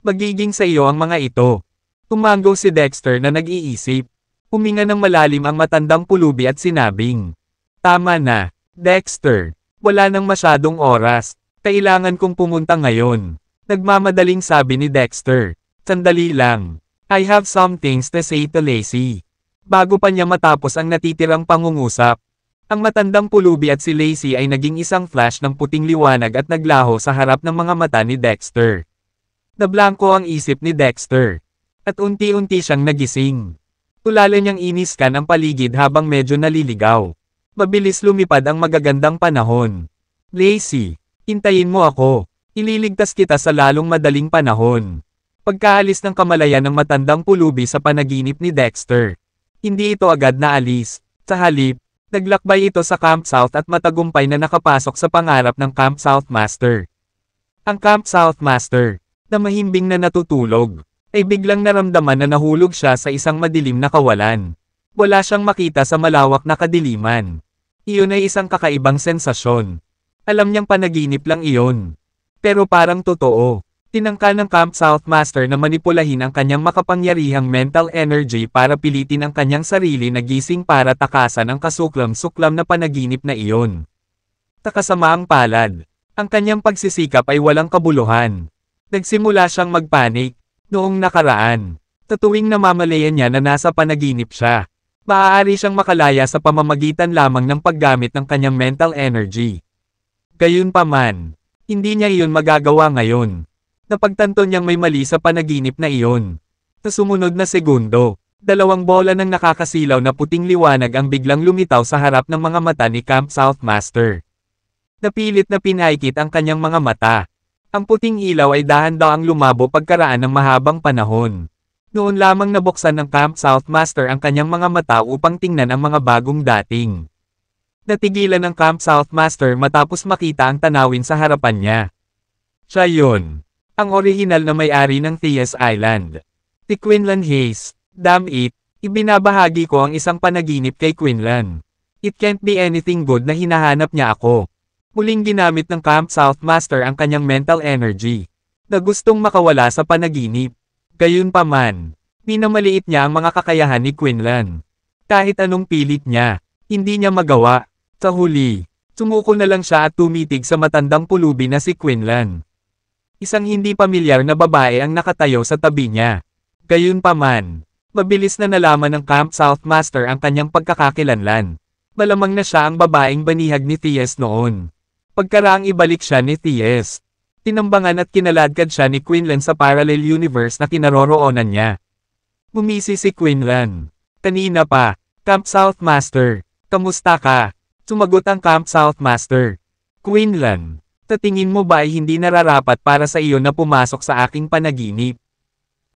magiging sa iyo ang mga ito. Tumango si Dexter na nag-iisip. Huminga ng malalim ang matandang pulubi at sinabing, "Tama na, Dexter. Wala nang masyadong oras. Kailangan kong pumunta ngayon." Nagmamadaling sabi ni Dexter. "Sandali lang. I have some things to say to Lacey." Bago pa niya matapos ang natitirang pangungusap, ang matandang pulubi at si Lacey ay naging isang flash ng puting liwanag at naglaho sa harap ng mga mata ni Dexter. Nablangko ang isip ni Dexter. At unti-unti siyang nagising. Tulala niyang iniskan ang paligid habang medyo naliligaw. Mabilis lumipad ang magagandang panahon. "Lacey, hintayin mo ako. Ililigtas kita sa lalong madaling panahon." Pagkaalis ng kamalayan ng matandang pulubi sa panaginip ni Dexter, hindi ito agad naalis. Sa halip, naglakbay ito sa Camp South at matagumpay na nakapasok sa pangarap ng Camp South Master. Ang Camp South Master, na mahimbing na natutulog, ay biglang naramdaman na nahulog siya sa isang madilim na kawalan. Wala siyang makita sa malawak na kadiliman. Iyon ay isang kakaibang sensasyon. Alam niyang panaginip lang iyon. Pero parang totoo. Tinangka ng Camp South Master na manipulahin ang kanyang makapangyarihang mental energy para pilitin ang kanyang sarili na gising para takasan ang kasuklam-suklam na panaginip na iyon. Takasamaang palad. Ang kanyang pagsisikap ay walang kabuluhan. Nagsimula siyang magpanik. Noong nakaraan, tuwing namamalayan niya na nasa panaginip siya, maaari siyang makalaya sa pamamagitan lamang ng paggamit ng kanyang mental energy. Gayunpaman, hindi niya iyon magagawa ngayon. Napagtanto niyang may mali sa panaginip na iyon. Sa sumunod na segundo, dalawang bola ng nakakasilaw na puting liwanag ang biglang lumitaw sa harap ng mga mata ni Camp South Master. Napilit na pinaikit ang kanyang mga mata. Ang puting ilaw ay dahan-dahang lumabo pagkaraan ng mahabang panahon. Noon lamang nabuksan ng Camp South Master ang kanyang mga mata upang tingnan ang mga bagong dating. Natigilan ng Camp South Master matapos makita ang tanawin sa harapan niya. Siya yun. Ang orihinal na may-ari ng Thias Island. Si Quinlan Hayes. Damn it, ibinabahagi ko ang isang panaginip kay Quinlan. It can't be anything good na hinahanap niya ako. Muling ginamit ng Camp South Master ang kanyang mental energy, na gustong makawala sa panaginip. Gayunpaman, minamaliit niya ang mga kakayahan ni Quinlan. Kahit anong pilit niya, hindi niya magawa. Sa huli, sumuko na lang siya at tumitig sa matandang pulubi na si Quinlan. Isang hindi pamilyar na babae ang nakatayo sa tabi niya. Gayunpaman, mabilis na nalaman ng Camp South Master ang kanyang pagkakakilanlan. Malamang na siya ang babaeng banihag ni Thias noon. Pagkaraang ibalik siya ni Thias, tinambangan at kinaladkad siya ni Quinlan sa parallel universe na kinaroroonan niya. Bumisi si Quinlan. "Kanina pa, Camp South Master. Kamusta ka?" Sumagot ang Camp South Master. "Quinlan, sa tingin mo ba ay hindi nararapat para sa iyo na pumasok sa aking panaginip?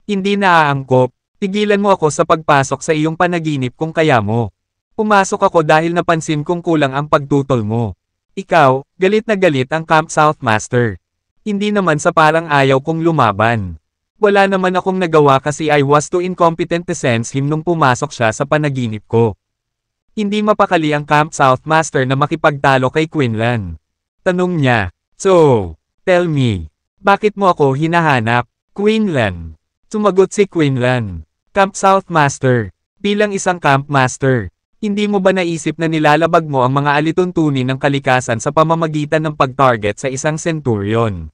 Hindi naaangkop. Tigilan mo ako sa pagpasok sa iyong panaginip kung kaya mo. Pumasok ako dahil napansin kong kulang ang pagtutol mo." Ikaw, galit na galit ang Camp South Master. Hindi naman sa parang ayaw kong lumaban. Wala naman akong nagawa kasi I was too incompetent to sense him nung pumasok siya sa panaginip ko. Hindi mapakali ang Camp South Master na makipagtalo kay Quinlan. Tanong niya, "So, tell me, bakit mo ako hinahanap, Quinlan?" Sumagot si Quinlan, "Camp South Master, bilang isang Camp Master, hindi mo ba naisip na nilalabag mo ang mga alituntunin ng kalikasan sa pamamagitan ng pag-target sa isang centurion?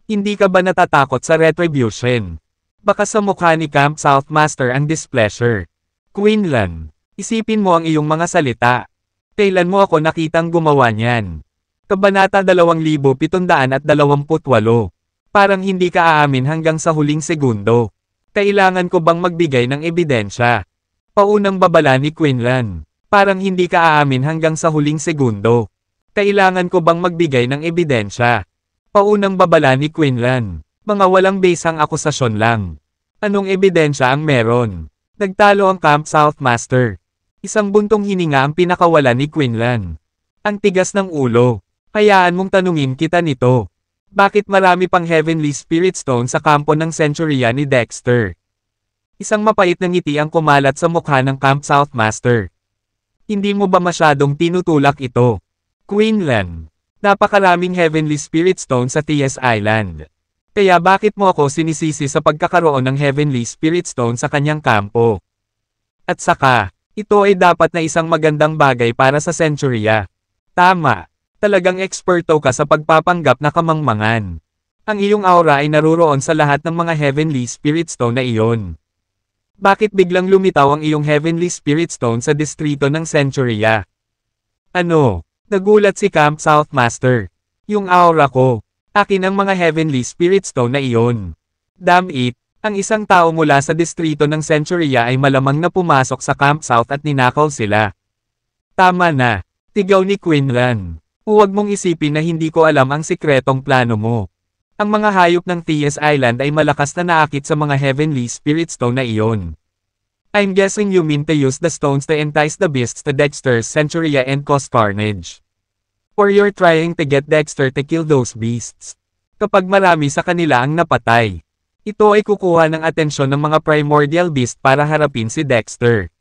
Hindi ka ba natatakot sa retribution?" Baka sa mukha ni Camp South Master ang displeasure. "Quinlan, isipin mo ang iyong mga salita. Kailan mo ako nakitang gumawa niyan?" Kabanata 2728. Parang hindi ka aamin hanggang sa huling segundo. Kailangan ko bang magbigay ng ebidensya? Paunang babala ni Quinlan. Parang hindi ka aamin hanggang sa huling segundo. Kailangan ko bang magbigay ng ebidensya? Paunang babala ni Quinlan. Mga walang basang akusasyon lang. Anong ebidensya ang meron? Nagtalo ang Camp South Master. Isang buntong hininga ang pinakawala ni Quinlan. Ang tigas ng ulo. Hayaan mong tanungin kita nito. Bakit marami pang Heavenly Spirit Stone sa kampo ng Centuria ni Dexter? Isang mapait na ngiti ang kumalat sa mukha ng Camp South Master. Hindi mo ba masyadong tinutulak ito? Quinlan. Napakaraming Heavenly Spirit Stone sa TS Island. Kaya bakit mo ako sinisisi sa pagkakaroon ng Heavenly Spirit Stone sa kanyang kampo? At saka, ito ay dapat na isang magandang bagay para sa Centuria. Tama. Talagang eksperto ka sa pagpapanggap na kamangmangan. Ang iyong aura ay naruroon sa lahat ng mga Heavenly Spirit Stone na iyon. Bakit biglang lumitaw ang iyong Heavenly Spirit Stone sa distrito ng Centuria? Ano? Nagulat si Camp South Master. Yung aura ko. Akin ang mga Heavenly Spirit Stone na iyon. Damn it, ang isang tao mula sa distrito ng Centuria ay malamang na pumasok sa Camp South at ninakaw sila. Tama na. Tigaw ni Quinlan. Huwag mong isipin na hindi ko alam ang sikretong plano mo. Ang mga hayop ng TS Island ay malakas na naakit sa mga Heavenly Spirit Stone na iyon. I'm guessing you mean to use the stones to entice the beasts to Dexter's Centuria and cause carnage. Or you're trying to get Dexter to kill those beasts. Kapag marami sa kanila ang napatay, ito ay kukuha ng atensyon ng mga primordial beast para harapin si Dexter.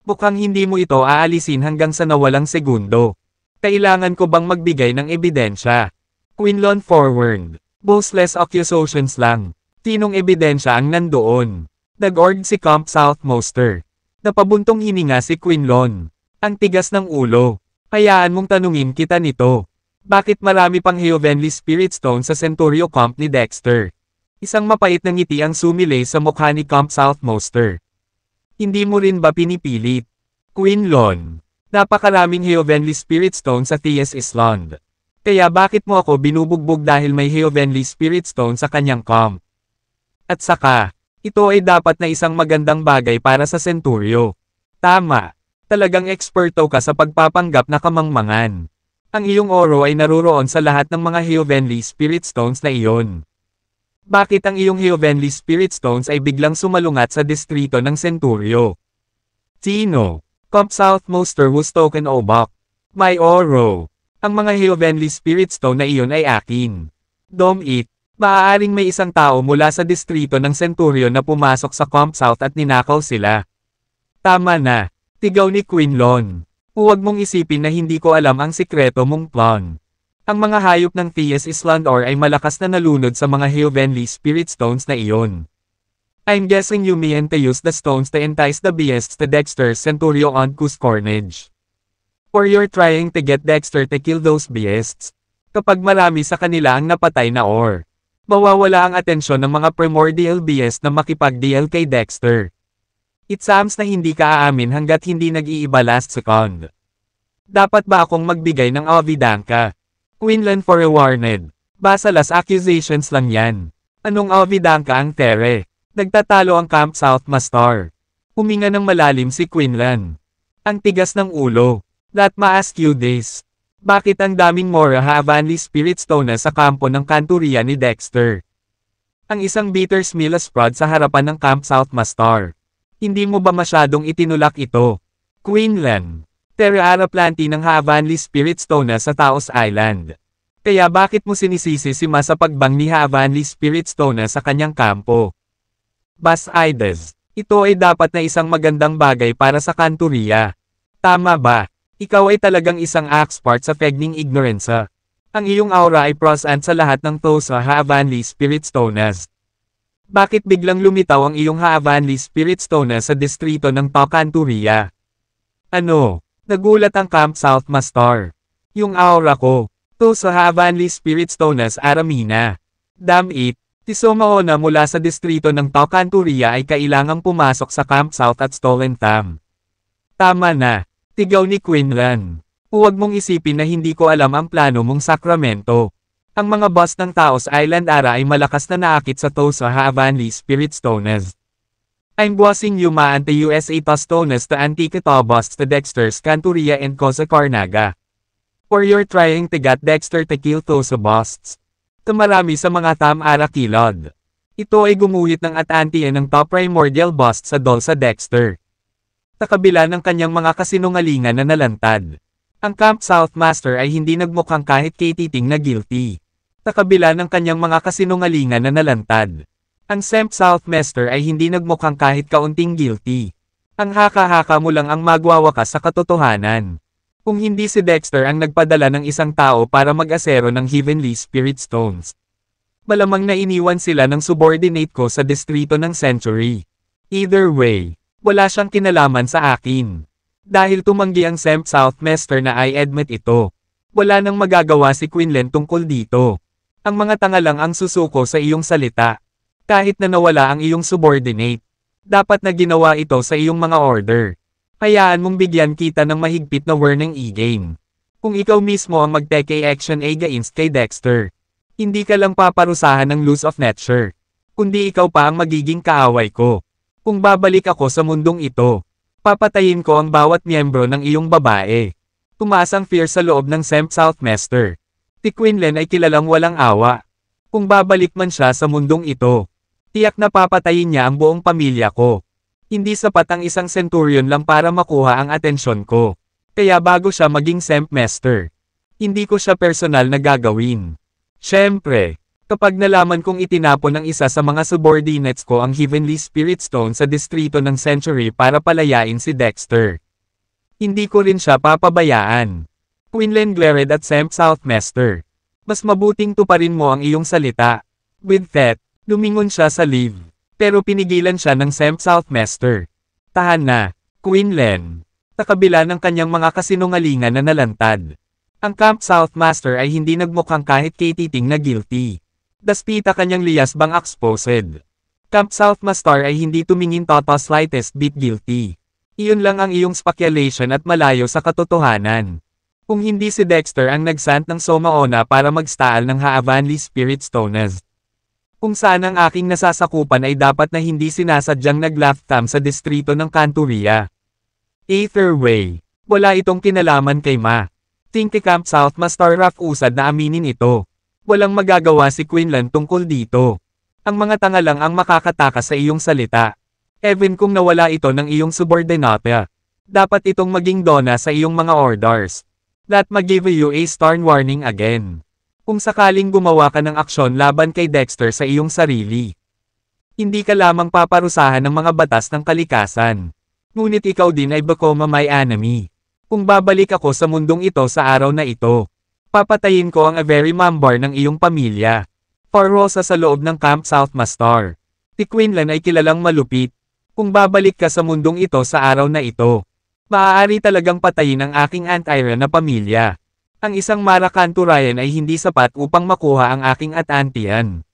Mukhang hindi mo ito aalisin hanggang sa nawalang segundo. Kailangan ko bang magbigay ng ebidensya? Quinlan forward. Boastless accusations lang. Tinong ebidensya ang nandoon. Nag-org si Camp South Master. Napabuntong hininga si Quinlan. Ang tigas ng ulo. Hayaan mong tanungin kita nito. Bakit marami pang Heavenly Spirit Stone sa Centurio Camp ni Dexter? Isang mapait na ngiti ang sumilay sa mukha ni Camp South Master. Hindi mo rin ba pinipilit? Quinlan. Napakaraming Heavenly Spirit Stone sa TS Island. Kaya bakit mo ako binubugbog dahil may Heavenly Spirit Stone sa kanyang camp? At saka, ito ay dapat na isang magandang bagay para sa Centurio. Tama. Talagang eksperto ka sa pagpapanggap na kamangmangan. Ang iyong oro ay naruroon sa lahat ng mga Heavenly Spirit Stones na iyon. Bakit ang iyong Heavenly Spirit Stones ay biglang sumalungat sa distrito ng Centurio? Tino. Camp South Master was token obak. My oro. Ang mga Heavenly Spirit Stone na iyon ay akin. Dom it. Maaaring may isang tao mula sa distrito ng Centurion na pumasok sa Camp South at ninakaw sila. Tama na. Tigaw ni Quinlan. Huwag mong isipin na hindi ko alam ang sikreto mong plan. Ang mga hayop ng TS Islandor ay malakas na nalunod sa mga Heavenly Spirit Stones na iyon. I'm guessing you mean to use the stones to entice the beasts to Dexter's Centurio on Cus Carnage. Or you're trying to get Dexter to kill those beasts. Kapag marami sa kanila ang napatay na or mawawala ang atensyon ng mga primordial beasts na makipag-deal kay Dexter. It seems na hindi ka aamin hanggat hindi nag-iiba last second. Dapat ba akong magbigay ng avidanka? Quinlan forewarned. Basalas accusations lang yan. Anong avidanka ang tere? Nagtatalo ang Camp South Master. Huminga ng malalim si Quinlan. Ang tigas ng ulo. Let me ask you this. Bakit ang daming Mora Heavenly Spirit Stone na sa kampo ng kanturya ni Dexter? Ang isang bitter smell sprout sa harapan ng Camp South Master. Hindi mo ba masyadong itinulak ito? Quinlan. Terra planti ng Heavenly Spirit Stone na sa Taos Island. Kaya bakit mo sinisisi si Ma sa pagbang ni Heavenly Spirit Stone na sa kanyang kampo? Bas Ides. Ito ay dapat na isang magandang bagay para sa kanturya. Tama ba? Ikaw ay talagang isang expert sa fegning ignorance. Ang iyong aura ay prosant sa lahat ng Tosa Heavenly Spirit Stones. Bakit biglang lumitaw ang iyong Heavenly Spirit Stone sa distrito ng Takanturia? Ano? Nagulat ang Camp South Master. Yung aura ko. Tosa Heavenly Spirit Stones Aramina. Damn it. Tisomaona mula sa distrito ng Takanturia ay kailangang pumasok sa Camp South at Stolen Tam. Tama na. Tigaw ni Quinlan. Huwag mong isipin na hindi ko alam ang plano mong Sacramento. Ang mga boss ng Taos Island Ara ay malakas na naakit sa Tosa Heavenly Spirit Stones. I'm bossing you ma ante USA Tostones to Antiquita boss to Dexter's Canturia and Cosa Carnaga. Or you're trying to get Dexter to kill Tosa boss. Tumarami sa mga Tam-Ara kilod. Ito ay gumuhit ng atantiya ng top primordial boss sa Dolsa Dexter. Sa kabila ng kanyang mga kasinungalingan na nalantad. Ang Camp South Master ay hindi nagmukhang kahit katiting na guilty. Sa kabila ng kanyang mga kasinungalingan na nalantad. Ang Camp South Master ay hindi nagmukhang kahit kaunting guilty. Ang haka-haka mo lang ang magwawakas sa katotohanan. Kung hindi si Dexter ang nagpadala ng isang tao para mag-asero ng Heavenly Spirit Stones. Malamang na iniwan sila ng subordinate ko sa distrito ng Century. Either way, wala siyang kinalaman sa akin. Dahil tumanggi ang Semp Southmaster na I admit ito. Wala nang magagawa si Quinlan tungkol dito. Ang mga tanga lang ang susuko sa iyong salita. Kahit na nawala ang iyong subordinate. Dapat na ginawa ito sa iyong mga order. Hayaan mong bigyan kita ng mahigpit na warning e-game. Kung ikaw mismo ang mag-take action against kay Dexter. Hindi ka lang paparusahan ng loss of nature. Kundi ikaw pa ang magiging kaaway ko. Kung babalik ako sa mundong ito. Papatayin ko ang bawat miyembro ng iyong babae. Tumaas ang fear sa loob ng Semp Southmaster. Si Quinlan ay kilalang walang awa. Kung babalik man siya sa mundong ito. Tiyak na papatayin niya ang buong pamilya ko. Hindi sapat ang isang centurion lang para makuha ang atensyon ko. Kaya bago siya maging Semp Master. Hindi ko siya personal na gagawin. Siyempre, kapag nalaman kong itinapon ng isa sa mga subordinates ko ang Heavenly Spirit Stone sa distrito ng Century para palayain si Dexter. Hindi ko rin siya papabayaan. Quinlan glared at Semp Southmaster. Mas mabuting tuparin mo ang iyong salita. With that, lumingon siya sa leave. Pero pinigilan siya ng Semp Southmaster. Tahan na, Quinlan. Sa kabila ng kanyang mga kasinungalingan na nalantad. Ang Camp Southmaster ay hindi nagmukhang kahit katiting na guilty. Daspita kanyang liyas bang exposed. Camp Southmaster ay hindi tumingin toto slightest bit guilty. Iyon lang ang iyong speculation at malayo sa katotohanan. Kung hindi si Dexter ang nagsant ng Somaona para magstaal ng Heavenly Spirit Stones. Kung saan ang aking nasasakupan ay dapat na hindi sinasadyang nag-lifetime sa distrito ng Canturia. Either way, wala itong kinalaman kay Ma. Think Camp Southmaster Rough usad na aminin ito. Walang magagawa si Quinlan tungkol dito. Ang mga tanga lang ang makakatakas sa iyong salita. Even kung nawala ito ng iyong subordinate. Dapat itong maging dona sa iyong mga orders. That mag-give you a stern warning again. Kung sakaling gumawa ka ng aksyon laban kay Dexter sa iyong sarili. Hindi ka lamang paparusahan ng mga batas ng kalikasan. Ngunit ikaw din ay become my enemy. Kung babalik ako sa mundong ito sa araw na ito, papatayin ko ang very member ng iyong pamilya. Parosa sa loob ng Camp Southmaster. Si Quinlan ay kilalang malupit. Kung babalik ka sa mundong ito sa araw na ito, maaari talagang patayin ang aking Antira na pamilya. Ang isang Maracanturayan ay hindi sapat upang makuha ang aking Atlantean.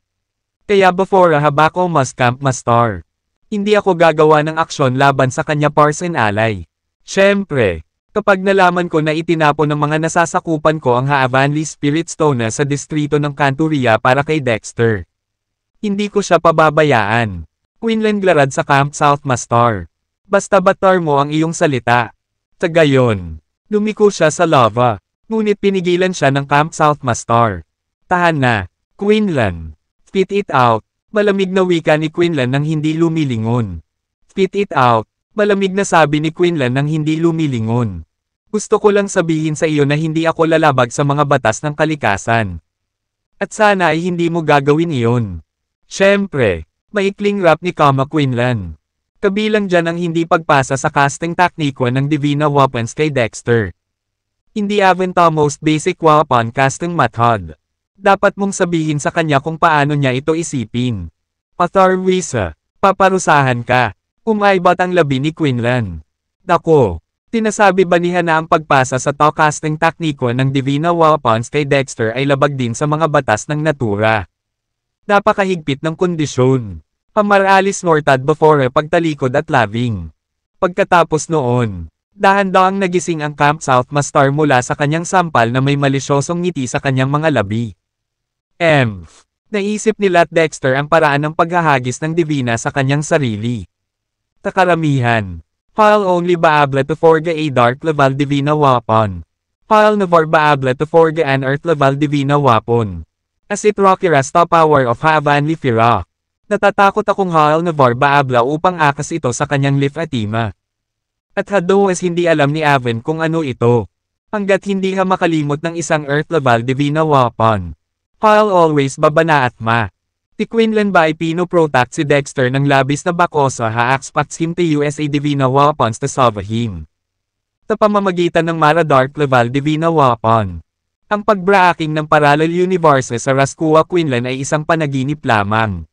Kaya before habako mas Camp Master. Hindi ako gagawa ng aksyon laban sa kanya Parson Ally. Siyempre, kapag nalaman ko na itinapon ng mga nasasakupan ko ang Heavenly Spirit Stone sa distrito ng Canturia para kay Dexter. Hindi ko siya pababayaan. Quinlan glarad sa Camp Southmaster. Basta batar mo ang iyong salita. Sa gayon, lumiko siya sa lava. Ngunit pinigilan siya ng Camp Southmaster. Tahan na, Quinlan. Spit it out. Malamig na wika ni Quinlan nang hindi lumilingon. Spit it out. Malamig na sabi ni Quinlan nang hindi lumilingon. Gusto ko lang sabihin sa iyo na hindi ako lalabag sa mga batas ng kalikasan. At sana ay hindi mo gagawin iyon. Siyempre, maikling rap ni Quinlan. Kabilang dyan ang hindi pagpasa sa casting taknikwa ng Divina Weapons kay Dexter. Hindi even the most basic weapon casting method. Dapat mong sabihin sa kanya kung paano niya ito isipin. Patarwisa, paparusahan ka. Umaibat ang labi ni Quinlan. Dako, tinasabi ba niya na ang pagpasa sa casting taknikwa ng Divina Weapons kay Dexter ay labag din sa mga batas ng natura. Napakahigpit ng kondisyon. Pamaralis nortad before pagtalikod at laving. Pagkatapos noon, dahan-dahang nagising ang Camp Southmaster mula sa kanyang sampal na may malisyosong ngiti sa kanyang mga labi. Naisip nila at Dexter ang paraan ng paghahagis ng Divina sa kanyang sarili. Takaramihan. While only baable to forge a dark level Divina weapon. While never baable to forge an earth level Divina weapon. As it requires the power of Heavenly Fira. Natatakot akong while never baable upang akas ito sa kanyang Lifatima. At hados hindi alam ni Aven kung ano ito. Hanggat hindi ka makalimot ng isang earth level Divina weapon. While always babana at ma. Si Quinlan ba ay pinoprotect si Dexter ng labis na bakosa ha-expects him to use a Divina weapons to solve him. Sa pamamagitan ng Mara Dark Level Divina Weapon. Ang pag-breaking ng parallel universe sa Raskuwa Quinlan ay isang panaginip lamang.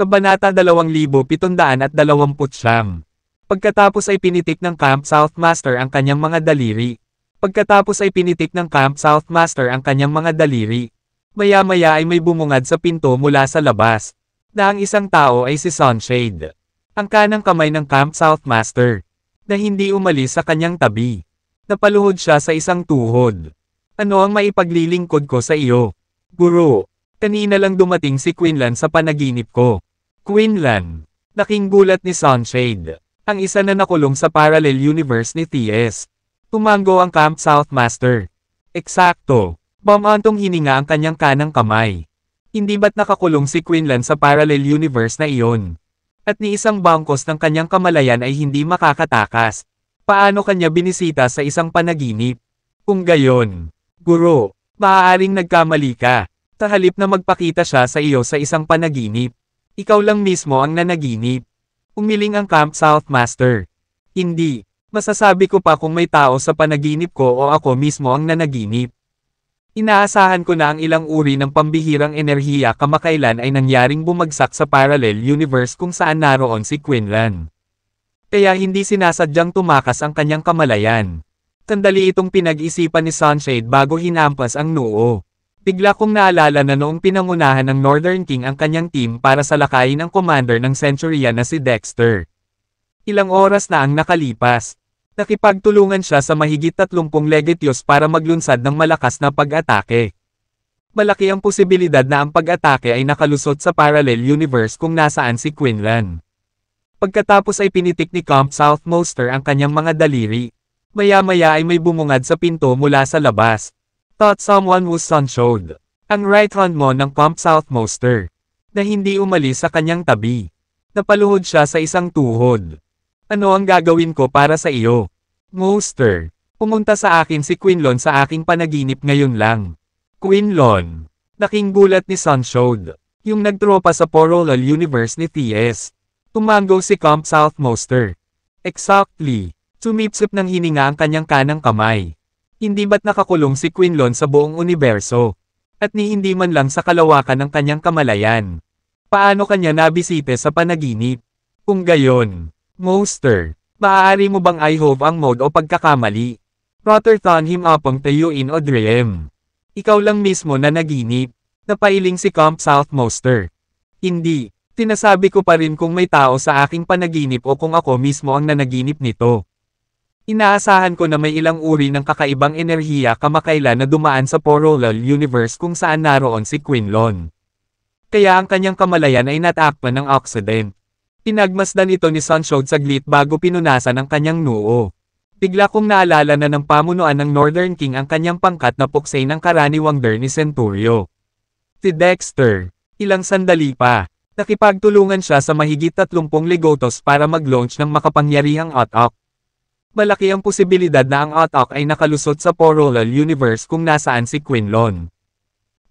Kabanata 2729. Pagkatapos ay pinitik ng Camp South Master ang kanyang mga daliri. Pagkatapos ay pinitik ng Camp South Master ang kanyang mga daliri. Maya-maya ay may bumungad sa pinto mula sa labas, na ang isang tao ay si Sunshade. Ang kanang kamay ng Camp South Master, na hindi umalis sa kanyang tabi. Napaluhod siya sa isang tuhod. Ano ang maipaglilingkod ko sa iyo? Guro, kanina lang dumating si Quinlan sa panaginip ko. Quinlan, laking gulat ni Sunshade. Ang isa na nakulong sa parallel universe ni T.S. Tumango ang Camp South Master. Eksakto, bumantong hininga ang kanyang kanang kamay. Hindi ba't nakakulong si Quinlan sa parallel universe na iyon? At ni isang bangkos ng kanyang kamalayan ay hindi makakatakas. Paano kanya binisita sa isang panaginip? Kung gayon, Guro, maaaring nagkamali ka. Sa halip na magpakita siya sa iyo sa isang panaginip, ikaw lang mismo ang nanaginip. Umiling ang Camp South Master. Hindi, masasabi ko pa kung may tao sa panaginip ko o ako mismo ang nanaginip. Inaasahan ko na ang ilang uri ng pambihirang enerhiya kamakailan ay nangyaring bumagsak sa parallel universe kung saan naroon si Quinlan. Kaya hindi sinasadyang tumakas ang kanyang kamalayan. Sandali itong pinag-isipan ni Sunshade bago hinampas ang noo. Bigla kong naalala na noong pinangunahan ng Northern King ang kanyang team para salakayin ang commander ng Centurion na si Dexter. Ilang oras na ang nakalipas. Nakipagtulungan siya sa mahigit 30 legityos para maglunsad ng malakas na pag-atake. Malaki ang posibilidad na ang pag-atake ay nakalusot sa parallel universe kung nasaan si Quinlan. Pagkatapos ay pinitik ni Camp South Master ang kanyang mga daliri. Maya-maya ay may bumungad sa pinto mula sa labas. Thought someone was Sunshade. Ang right hand mo ng Camp South Master. Na hindi umalis sa kanyang tabi. Napaluhod siya sa isang tuhod. Ano ang gagawin ko para sa iyo? Master, pumunta sa akin si Quinlan sa aking panaginip ngayon lang. Quinlan. Laking gulat ni Sunshade. Yung nagtropa sa parallel universe ni T.S. Tumango si Camp South Master. Exactly. Sumipsip ng hininga ang kanyang kanang kamay. Hindi ba't nakakulong si Quinlan sa buong universo? At ni hindi man lang sa kalawakan ng kanyang kamalayan. Paano kanya nabisite sa panaginip? Kung gayon, Master, maaari mo bang i-hove ang mode o pagkakamali? Rather than him upang tayuin o dream. Ikaw lang mismo na naginip. Napailing si Camp South Master. Hindi, tinasabi ko pa rin kung may tao sa aking panaginip o kung ako mismo ang nanaginip nito. Inaasahan ko na may ilang uri ng kakaibang enerhiya kamakailan na dumaan sa parallel universe kung saan naroon si Quinlan. Kaya ang kanyang kamalayan ay natakpan ng accident. Pinagmasdan ito ni Sunshade saglit bago pinunasan ang kanyang noo. Bigla kong naalala na ng pamunuan ng Northern King ang kanyang pangkat na puksay ng karaniwang ni Centurio. Si Dexter, ilang sandali pa, nakipagtulungan siya sa mahigit 30 legotos para mag-launch ng makapangyarihang attack. Malaki ang posibilidad na ang attack ay nakalusot sa parallel universe kung nasaan si Quinlan.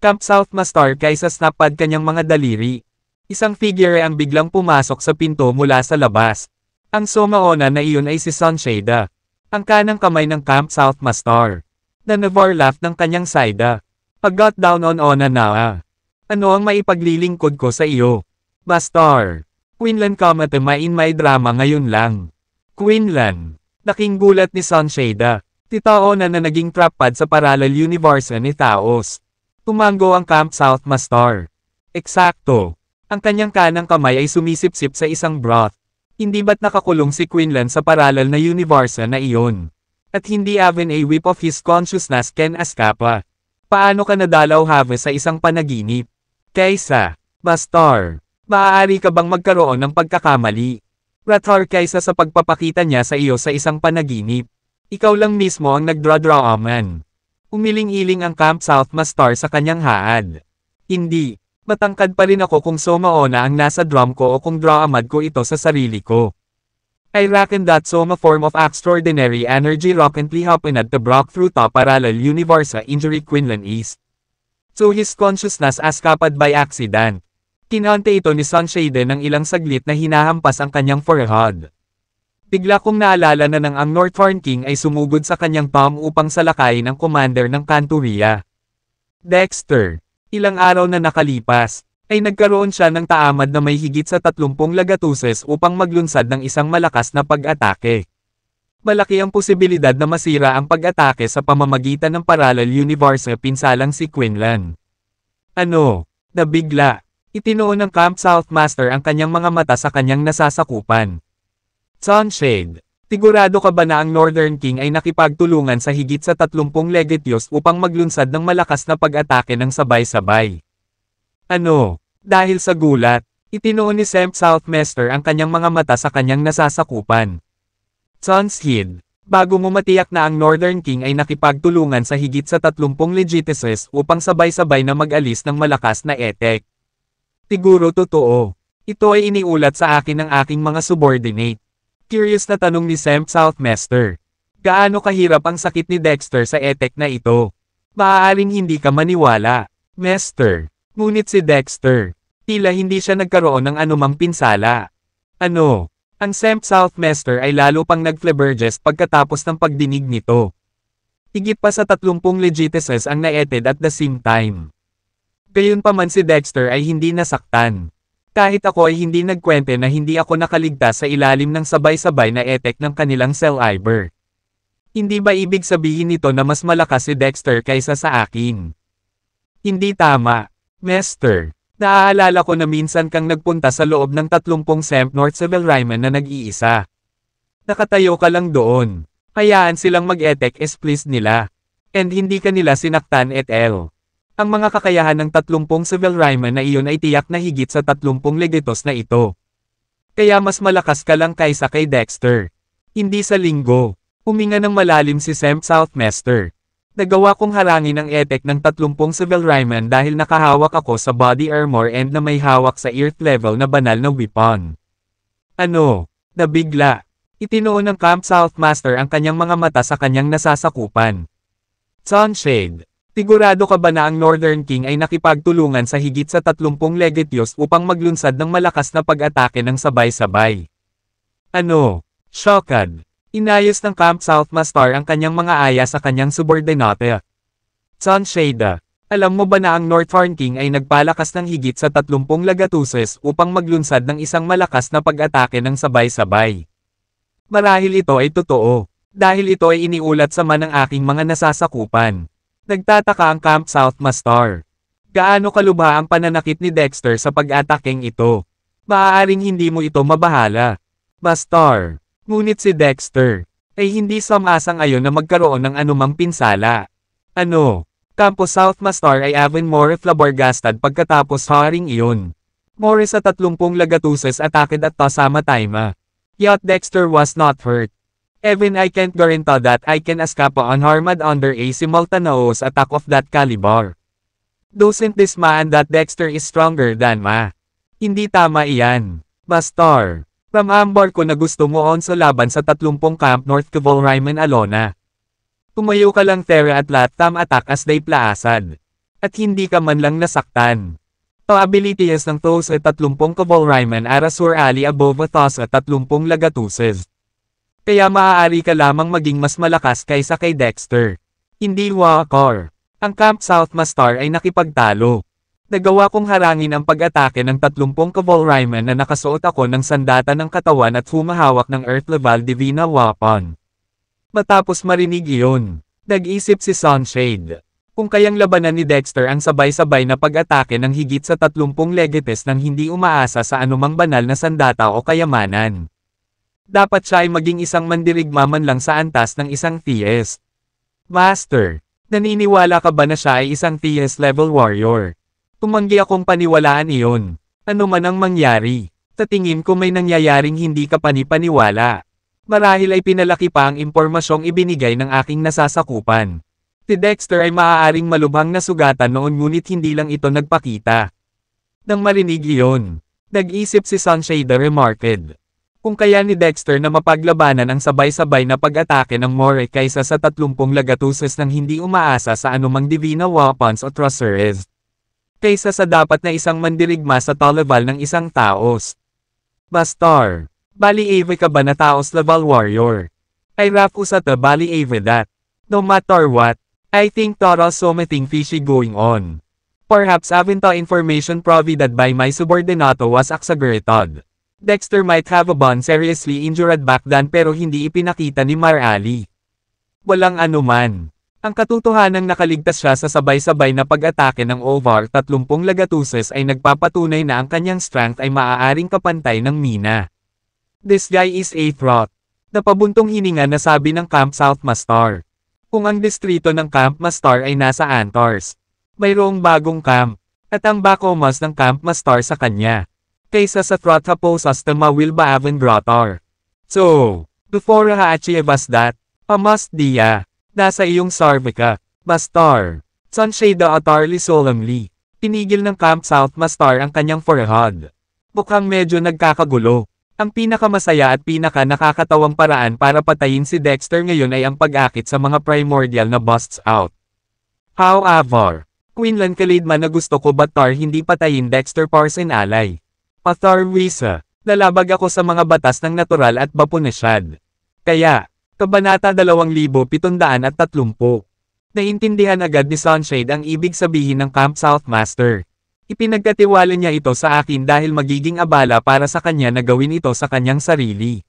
Camp South Master kaysa snapad kanyang mga daliri. Isang figure ang biglang pumasok sa pinto mula sa labas. Ang sumaona na iyon ay si Sunshade. Ang kanang kamay ng Camp South Master. Na navarlaugh ng kanyang side. Pag-got down on Ona na. Ano ang maipaglilingkod ko sa iyo? Master. Quinlan kamatama in my drama ngayon lang. Quinlan. Laking gulat ni Sunshade. Titaona na naging trap pad sa parallel universe ni Taos. Tumango ang Camp South Master. Eksakto. Ang kanyang kanang kamay ay sumisipsip sa isang broth. Hindi ba't nakakulong si Quinlan sa parallel na universe na iyon? At hindi even a whip of his consciousness can escape. Paano ka nadalaw have sa isang panaginip? Kaysa, Master, maaari ka bang magkaroon ng pagkakamali? Rather kaysa sa pagpapakita niya sa iyo sa isang panaginip. Ikaw lang mismo ang nagdradraman. Umiling-iling ang Camp South Master sa kanyang haad. Hindi, matangkad pa rin ako kung sumaona ang nasa drum ko o kung drawamad ko ito sa sarili ko. I reckon that some form of extraordinary energy recently happened to break through the parallel universe injury Quinlan is. So his consciousness escaped by accident. Kinante ito ni Sunshade ng ilang saglit na hinahampas ang kanyang forehead. Bigla kong naalala na ang Northern King ay sumugod sa kanyang palm upang salakayin ang commander ng Canturia. Dexter, ilang araw na nakalipas, ay nagkaroon siya ng taamad na may higit sa 30 lagatuses upang maglunsad ng isang malakas na pag-atake. Malaki ang posibilidad na masira ang pag-atake sa pamamagitan ng parallel universe pinsalang si Quinlan. Nabigla. Itinuon ng Camp South Master ang kanyang mga mata sa kanyang nasasakupan. Sunshade, sigurado ka ba na ang Northern King ay nakipagtulungan sa higit sa 30 legityos upang maglunsad ng malakas na pag-atake ng sabay-sabay? Dahil sa gulat, itinuon ni Camp South Master ang kanyang mga mata sa kanyang nasasakupan. Sunshade, bago mo matiyak na ang Northern King ay nakipagtulungan sa higit sa 30 legitises upang sabay-sabay na mag-alis ng malakas na etek. Siguro totoo. Ito ay iniulat sa akin ng aking mga subordinate. Curious na tanong ni Camp South Master. Gaano kahirap ang sakit ni Dexter sa etek na ito? Maaaring hindi ka maniwala, Master. Ngunit si Dexter, tila hindi siya nagkaroon ng anumang pinsala. Ang Camp South Master ay lalo pang nag-flabbergast pagkatapos ng pagdinig nito. Higit pa sa 30 legitises ang naeted at the same time. Gayunpaman si Dexter ay hindi nasaktan. Kahit ako ay hindi nagkwente na hindi ako nakaligtas sa ilalim ng sabay-sabay na etek ng kanilang Cell-Iber. Hindi ba ibig sabihin nito na mas malakas si Dexter kaysa sa akin? Hindi tama, Master. Naaalala ko na minsan kang nagpunta sa loob ng 30 Semp North Civil Ryman na nag-iisa. Nakatayo ka lang doon. Hayaan silang mag-etek please nila. And hindi ka nila sinaktan et al. Ang mga kakayahan ng 30 Civil Ryman na iyon ay tiyak na higit sa 30 legitos na ito. Kaya mas malakas ka lang kaysa kay Dexter. Hindi sa linggo. Huminga ng malalim si Camp South Master. Nagawa kong harangin ang etek ng 30 Civil Ryman dahil nakahawak ako sa body armor and na may hawak sa earth level na banal na weapon. Nabigla. Itinuon ng Camp South Master ang kanyang mga mata sa kanyang nasasakupan. Sunshade. Sigurado ka ba na ang Northern King ay nakipagtulungan sa higit sa 30 legityos upang maglunsad ng malakas na pag-atake ng sabay-sabay? Shocked. Inayos ng Camp South Master ang kanyang mga aya sa kanyang subordinate. Sunshade, alam mo ba na ang Northern King ay nagpalakas ng higit sa 30 lagatuses upang maglunsad ng isang malakas na pag-atake ng sabay-sabay? Marahil ito ay totoo, dahil ito ay iniulat sa man ng aking mga nasasakupan. Nagtataka ang Camp South Master. Gaano kalubha ang pananakit ni Dexter sa pag-atakeng ito? Maaaring hindi mo ito mabahala, Master. Ngunit si Dexter ay hindi sumasa-ayon na magkaroon ng anumang pinsala. Campo South Master ay even more flabbergasted pagkatapos haring iyon. More sa 30 lagatuses ataked at tasama time. Yet Dexter was not hurt. Even I can't guarantee that I can escape unharmed under a simultaneous attack of that caliber. Doesn't this man that Dexter is stronger than ma? Hindi tama iyan, Master. Ramambar ko na gusto mo on sa laban sa 30 Camp North Civil Ryman Alona. Tumayo ka lang Thera at latam attack as they plaasad. At hindi ka man lang nasaktan. To abilities ng to sa 30 Civil Ryman arasur ali above to sa 30 lagatuses. Kaya maaari ka lamang maging mas malakas kaysa kay Dexter. Hindi wakor. Ang Camp South Master ay nakipagtalo. Nagawa kong harangin ang pag-atake ng 30 Cavalryman na nakasuot ako ng sandata ng katawan at humahawak ng Earth Level Divina Weapon. Matapos marinig iyon, nag-isip si Sunshade. Kung kayang labanan ni Dexter ang sabay-sabay na pag-atake ng higit sa 30 legites nang hindi umaasa sa anumang banal na sandata o kayamanan. Dapat siya ay maging isang mandirigma man lang sa antas ng isang theist. Master, naniniwala ka ba na siya ay isang theist level warrior? Tumanggi akong paniwalaan iyon. Ano man ang mangyari, sa tingin ko may nangyayaring hindi ka panipaniwala. Marahil ay pinalaki pa ang impormasyong ibinigay ng aking nasasakupan. Si Dexter ay maaaring malubhang nasugatan noon ngunit hindi lang ito nagpakita. Nang marinig iyon, nag-isip si Sunshade remarked. Kung kaya ni Dexter na mapaglabanan ang sabay-sabay na pag-atake ng More kaysa sa 30 lagatuses nang hindi umaasa sa anumang divina weapons o thrusters. Kaysa sa dapat na isang mandirigma sa level ng isang taos. Master, Bali ave ka ba na taos level warrior? I rap usata bali ave that. No matter what, I think total something fishy going on. Perhaps haven't the information provided by my subordinato was exaggerated. Dexter might have been seriously injured back then pero hindi ipinakita ni Mar Ali. Walang anuman. Ang katotohanang nakaligtas siya sa sabay-sabay na pag-atake ng over 30 Lagatuses ay nagpapatunay na ang kanyang strength ay maaaring kapantay ng Mina. This guy is a threat. Napabuntong hininga na sabi ng Camp South Master. Kung ang distrito ng Camp Master ay nasa Antares, mayroong bagong camp, at ang bakomas ng Camp Master sa kanya. Kaysa sa threat poses the Mawilba Aven Grotter. So, before ha-achieve us that, must dia. Nasa iyong sarvika, Master. Sunshade utterly solemnly. Tinigil ng Camp South Master ang kanyang forehead. Mukhang medyo nagkakagulo. Ang pinakamasaya at pinaka-nakakatawang paraan para patayin si Dexter ngayon ay ang pag-akit sa mga primordial na busts out. However, Quinlan Kalidman na gusto ko batar hindi patayin Dexter Parson alay. Pathar Wisa, lalabag ako sa mga batas ng natural at bapunasyad. Kaya, Kabanata 2730. Naintindihan agad ni Sunshade ang ibig sabihin ng Camp South Master. Ipinagkatiwala niya ito sa akin dahil magiging abala para sa kanya na gawin ito sa kanyang sarili.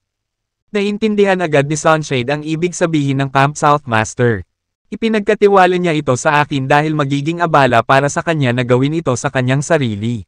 Naintindihan agad ni Sunshade ang ibig sabihin ng Camp South Master. Ipinagkatiwala niya ito sa akin dahil magiging abala para sa kanya na gawin ito sa kanyang sarili.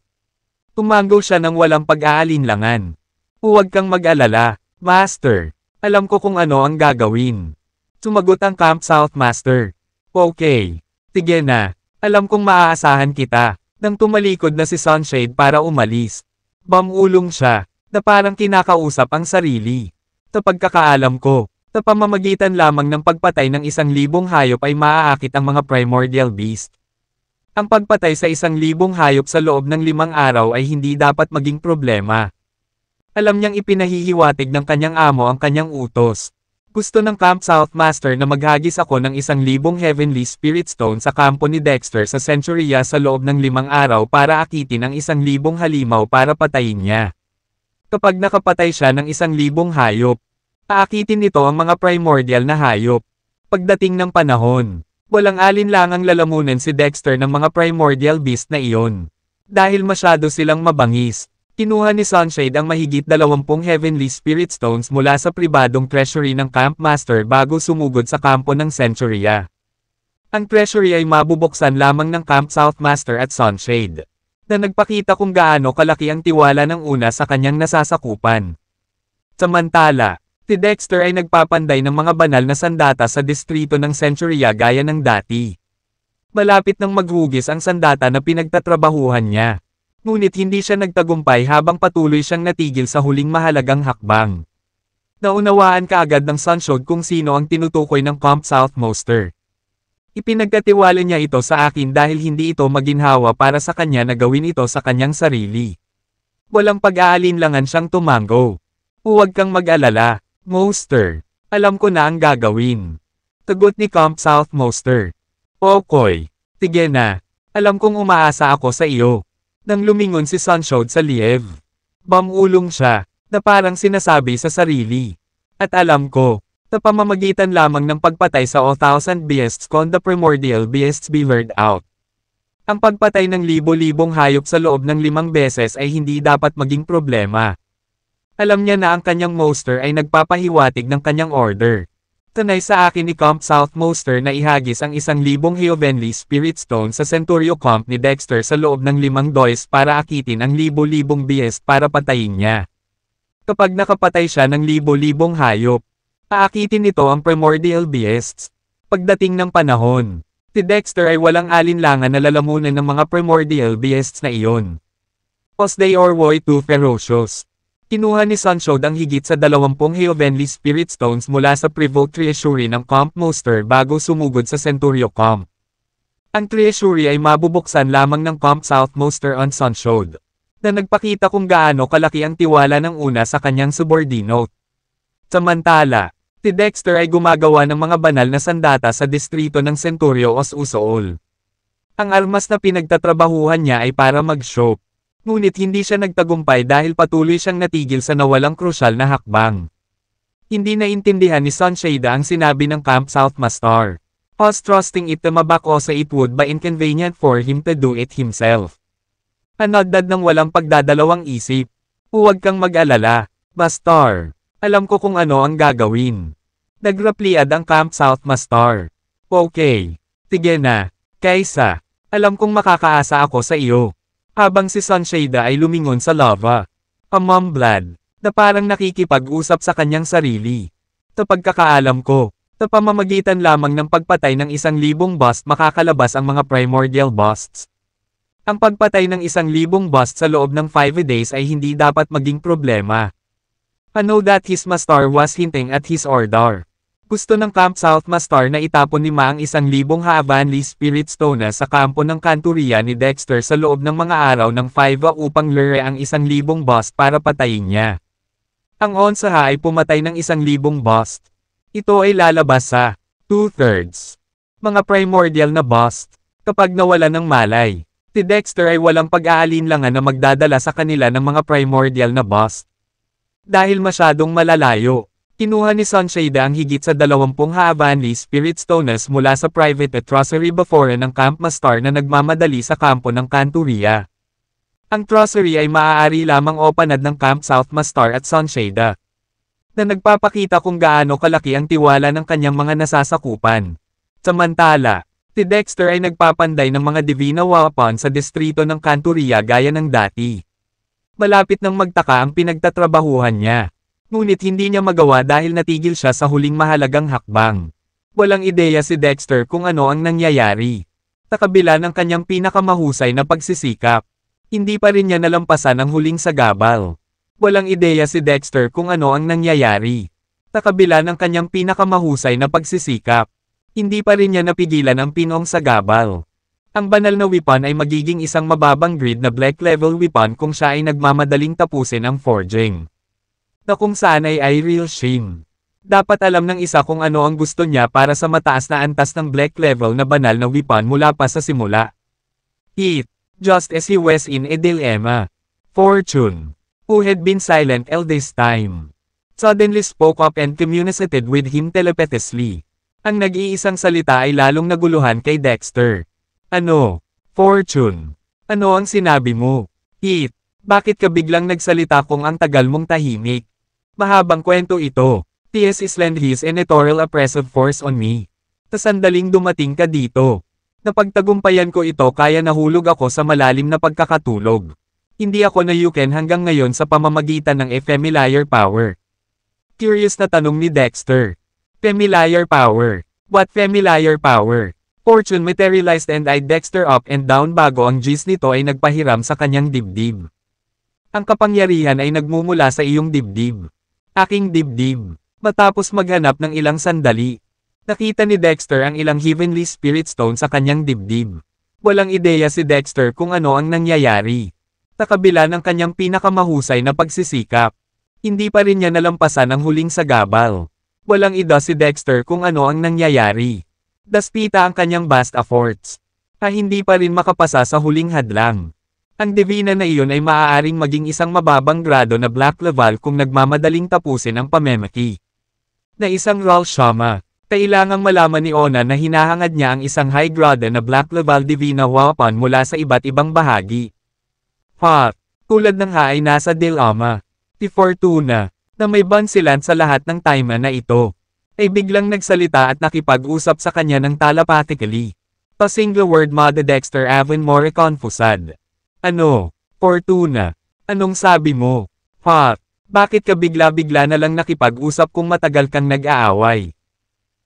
Tumango siya ng walang pag-aalinlangan. Huwag kang mag-alala, Master. Alam ko kung ano ang gagawin. Sumagot ang Camp South Master. Okay. Sige na. Alam kong maaasahan kita. Nang tumalikod na si Sunshade para umalis. Bamulong siya, na parang kinakausap ang sarili. Sa pagkakaalam ko, sa pamamagitan lamang ng pagpatay ng 1,000 hayop ay maaakit ang mga primordial beast. Ang pagpatay sa 1,000 hayop sa loob ng 5 araw ay hindi dapat maging problema. Alam niyang ipinahihiwatig ng kanyang amo ang kanyang utos. Gusto ng Camp South Master na maghagis ako ng 1,000 Heavenly Spirit Stone sa kampo ni Dexter sa Centuria sa loob ng 5 araw para akitin ang 1,000 halimaw para patayin niya. Kapag nakapatay siya ng 1,000 hayop, aakitin nito ang mga primordial na hayop. Pagdating ng panahon, walang alinlangang lalamunan si Dexter ng mga primordial beast na iyon. Dahil masyado silang mabangis. Kinuha ni Sunshade ang mahigit 20 Heavenly Spirit Stones mula sa pribadong treasury ng Camp Master bago sumugod sa kampo ng Centuria. Ang treasury ay mabubuksan lamang ng Camp South Master at Sunshade, na nagpakita kung gaano kalaki ang tiwala ng una sa kanyang nasasakupan. Samantala, si Dexter ay nagpapanday ng mga banal na sandata sa distrito ng Centuria gaya ng dati. Malapit nang maghugis ang sandata na pinagtatrabahuhan niya. Ngunit hindi siya nagtagumpay habang patuloy siyang natigil sa huling mahalagang hakbang. Naunawaan kaagad ng Sunshade kung sino ang tinutukoy ng Camp South Master. Ipinagkatiwala niya ito sa akin dahil hindi ito maginhawa para sa kanya na gawin ito sa kanyang sarili. Walang pag-aalinlangan siyang tumango. Huwag kang mag-alala, Master. Alam ko na ang gagawin. Tagot ni Camp South Master. Okay. Sige na. Alam kong umaasa ako sa iyo. Nang lumingon si Sunshade sa Liev. Bamulong siya, na parang sinasabi sa sarili. At alam ko, sa pamamagitan lamang ng pagpatay sa 1,000 beasts con the primordial beasts be lured out. Ang pagpatay ng libo-libong hayop sa loob ng 5 beses ay hindi dapat maging problema. Alam niya na ang kanyang Master ay nagpapahiwatig ng kanyang order. Tanay sa akin ni Camp South Master na ihagis ang 1,000 Heavenly Spirit Stone sa Centurio Camp ni Dexter sa loob ng 5 days para akitin ang libo-libong beast para patayin niya. Kapag nakapatay siya ng libo-libong hayop, aakitin nito ang primordial beasts. Pagdating ng panahon, si Dexter ay walang alinlangan na lalamunan ng mga primordial beasts na iyon. Os they are way too ferocious. Kinuha ni Sunshade ang higit sa 20 Heavenly Spirit Stones mula sa Private Treasury ng Camp Master bago sumugod sa Centurio Camp. Ang treasury ay mabubuksan lamang ng Camp South Master on Sunshade, na nagpakita kung gaano kalaki ang tiwala ng una sa kanyang subordinate. Samantala, si Dexter ay gumagawa ng mga banal na sandata sa distrito ng Centurio Os Usool. Ang armas na pinagtatrabahuhan niya ay para mag-show. Ngunit hindi siya nagtagumpay dahil patuloy siyang natigil sa nawalang krusyal na hakbang. Hindi naintindihan ni Sunshade ang sinabi ng Camp South Master. Us trusting it to mabak o sa it would be inconvenient for him to do it himself. Anodad ng walang pagdadalawang isip. Huwag kang mag-alala, Master. Alam ko kung ano ang gagawin. Nagrapliad ang Camp South Master. Okay. Sige na. Kaysa, alam kong makakaasa ako sa iyo. Habang si Sunshade ay lumingon sa lava. Amamblad, na parang nakikipag-usap sa kanyang sarili. Sa pagkakaalam ko, sa pamamagitan lamang ng pagpatay ng 1,000 bust makakalabas ang mga primordial busts. Ang pagpatay ng 1,000 bust sa loob ng 5 days ay hindi dapat maging problema. I know that his master was hinting at his order. Gusto ng Camp South Master na itapon ni Ma ang 1,000 Heavenly Spirit Stone sa kampo ng kanturya ni Dexter sa loob ng mga araw ng 5 upang lure ang 1,000 bust para patayin niya. Ang Onsaha ay pumatay ng 1,000 bust. Ito ay lalabas sa 2/3 mga primordial na bust. Kapag nawala ng malay, si Dexter ay walang pag-aalinlangan na magdadala sa kanila ng mga primordial na bust. Dahil masyadong malalayo, kinuha ni Sunshade ang higit sa 20 Heavenly Spirit Stones mula sa private trussery before ng Camp Master na nagmamadali sa kampo ng kanturya. Ang trussery ay maaari lamang openad ng Camp South Master at Sunshade, na nagpapakita kung gaano kalaki ang tiwala ng kanyang mga nasasakupan. Samantala, si Dexter ay nagpapanday ng mga Divina Weapon sa distrito ng kanturya gaya ng dati. Malapit nang magtaka ang pinagtatrabahuhan niya. Ngunit hindi niya magawa dahil natigil siya sa huling mahalagang hakbang. Walang ideya si Dexter kung ano ang nangyayari. Sa kabila ng kanyang pinakamahusay na pagsisikap, hindi pa rin niya nalampasan ang huling sagabal. Walang ideya si Dexter kung ano ang nangyayari. Sa kabila ng kanyang pinakamahusay na pagsisikap, hindi pa rin niya napigilan ang pinong sagabal. Ang banal na weapon ay magiging isang mababang grid na black level weapon kung siya ay nagmamadaling tapusin ang forging. Na kung saan ay real shame. Dapat alam ng isa kung ano ang gusto niya para sa mataas na antas ng black level na banal na weapon mula pa sa simula. It, just as he was in a dilemma. Fortune, who had been silent all this time, suddenly spoke up and communicated with him telepathically. Ang nag-iisang salita ay lalong naguluhan kay Dexter. Ano? Fortune. Ano ang sinabi mo? It, bakit ka biglang nagsalita kung ang tagal mong tahimik? Mahabang kwento ito. T.S. Island his editorial oppressive force on me. Sa sandaling dumating ka dito. Napagtagumpayan ko ito kaya nahulog ako sa malalim na pagkakatulog. Hindi ako nayuken hanggang ngayon sa pamamagitan ng familiar power. Curious na tanong ni Dexter. Familiar power. What familiar power? Fortune materialized and eyed Dexter up and down bago ang gis nito ay nagpahiram sa kanyang dibdib. Ang kapangyarihan ay nagmumula sa iyong dibdib. Aking dibdib. Matapos maghanap ng ilang sandali, nakita ni Dexter ang ilang Heavenly Spirit Stone sa kanyang dibdib. Walang ideya si Dexter kung ano ang nangyayari. Sa kabila ng kanyang pinakamahusay na pagsisikap, hindi pa rin niya nalampasan ang huling sagabal. Walang ida si Dexter kung ano ang nangyayari. Daspita ang kanyang vast efforts. Hindi pa rin makapasa sa huling hadlang. Ang divina na iyon ay maaaring maging isang mababang grado na black level kung nagmamadaling tapusin ang pamemaki. Na isang Ral Shama, kailangang malaman ni Ona na hinahangad niya ang isang high grade na black level divina weapon mula sa iba't ibang bahagi. Tulad ng ay nasa Dilama. Si Fortuna, na may bansilan sa lahat ng time na ito, ay biglang nagsalita at nakipag-usap sa kanya ng telepathically. A single word made Dexter even more confused. Ano? Fortuna. Anong sabi mo? Bakit ka bigla-bigla na lang nakipag-usap kung matagal kang nag-aaway?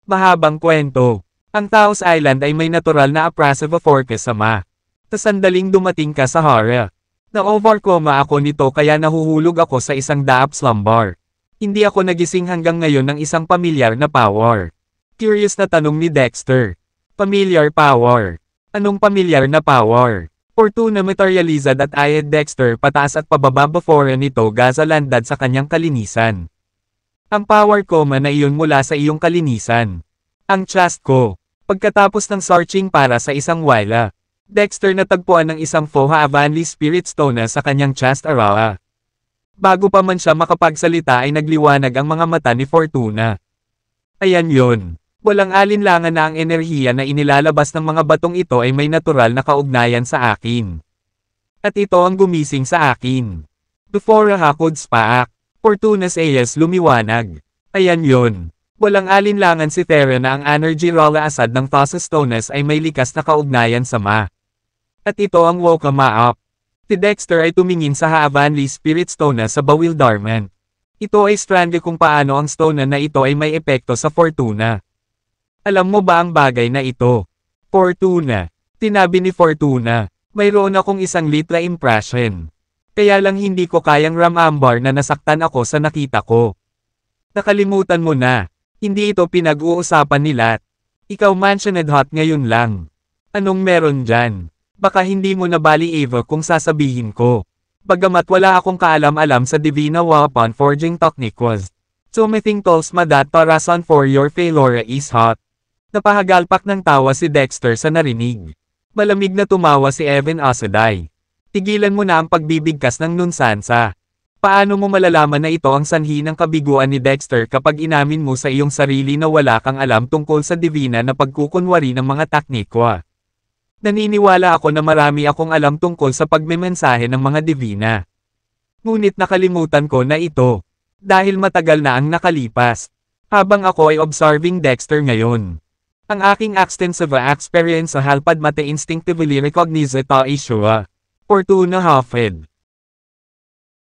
Mahabang kwento. Ang Taos Island ay may natural na oppressive force sama. Sa sandaling dumating ka sa Hara. Na-overcome ako nito kaya nahuhulog ako sa isang daap slumber. Hindi ako nagising hanggang ngayon ng isang pamilyar na power. Curious na tanong ni Dexter. Familiar power. Anong pamilyar na power? Fortuna materialized at ayed Dexter pataas at pababa before nito gazalandad sa kanyang kalinisan. Ang power ko na iyon mula sa iyong kalinisan. Ang chest ko. Pagkatapos ng searching para sa isang wala, Dexter natagpuan ng isang Foha Avanli Spirit Stone sa kanyang chest area. Bago pa man siya makapagsalita ay nagliwanag ang mga mata ni Fortuna. Ayan yon. Walang alinlangan na ang enerhiya na inilalabas ng mga batong ito ay may natural na kaugnayan sa akin. At ito ang gumising sa akin. Before a could spaak, Fortuna's AS lumiwanag. Ayan yon. Walang alinlangan si Terra na ang energy rolla asad ng Thassa's Stones ay may likas na kaugnayan sa Ma. At ito ang woke Ma up. Si Dexter ay tumingin sa Havanli Spirit Stone sa bewilderment. Ito ay strange kung paano ang stone na ito ay may epekto sa Fortuna. Alam mo ba ang bagay na ito? Fortuna. Tinabi ni Fortuna. Mayroon akong isang little impression. Kaya lang hindi ko kayang ramambar na nasaktan ako sa nakita ko. Nakalimutan mo na. Hindi ito pinag-uusapan nila. Ikaw mentioned hot ngayon lang. Anong meron dyan? Baka hindi mo nabali Eva kung sasabihin ko. Bagamat wala akong kaalam-alam sa Divina Weapon Forging Technique was. Something tells me that the reason for your failure is hot. Napahagalpak ng tawa si Dexter sa narinig. Malamig na tumawa si Evan Asaday. Tigilan mo na ang pagbibigkas ng nunsansa. Paano mo malalaman na ito ang sanhi ng kabiguan ni Dexter kapag inamin mo sa iyong sarili na wala kang alam tungkol sa divina na pagkukunwari ng mga teknikwa? Naniniwala ako na marami akong alam tungkol sa pagmemensahe ng mga divina. Ngunit nakalimutan ko na ito. Dahil matagal na ang nakalipas. Habang ako ay observing Dexter ngayon. Ang aking extensive experience sa halpad mate instinctively recognize ito issue. Fortuna Hoffed.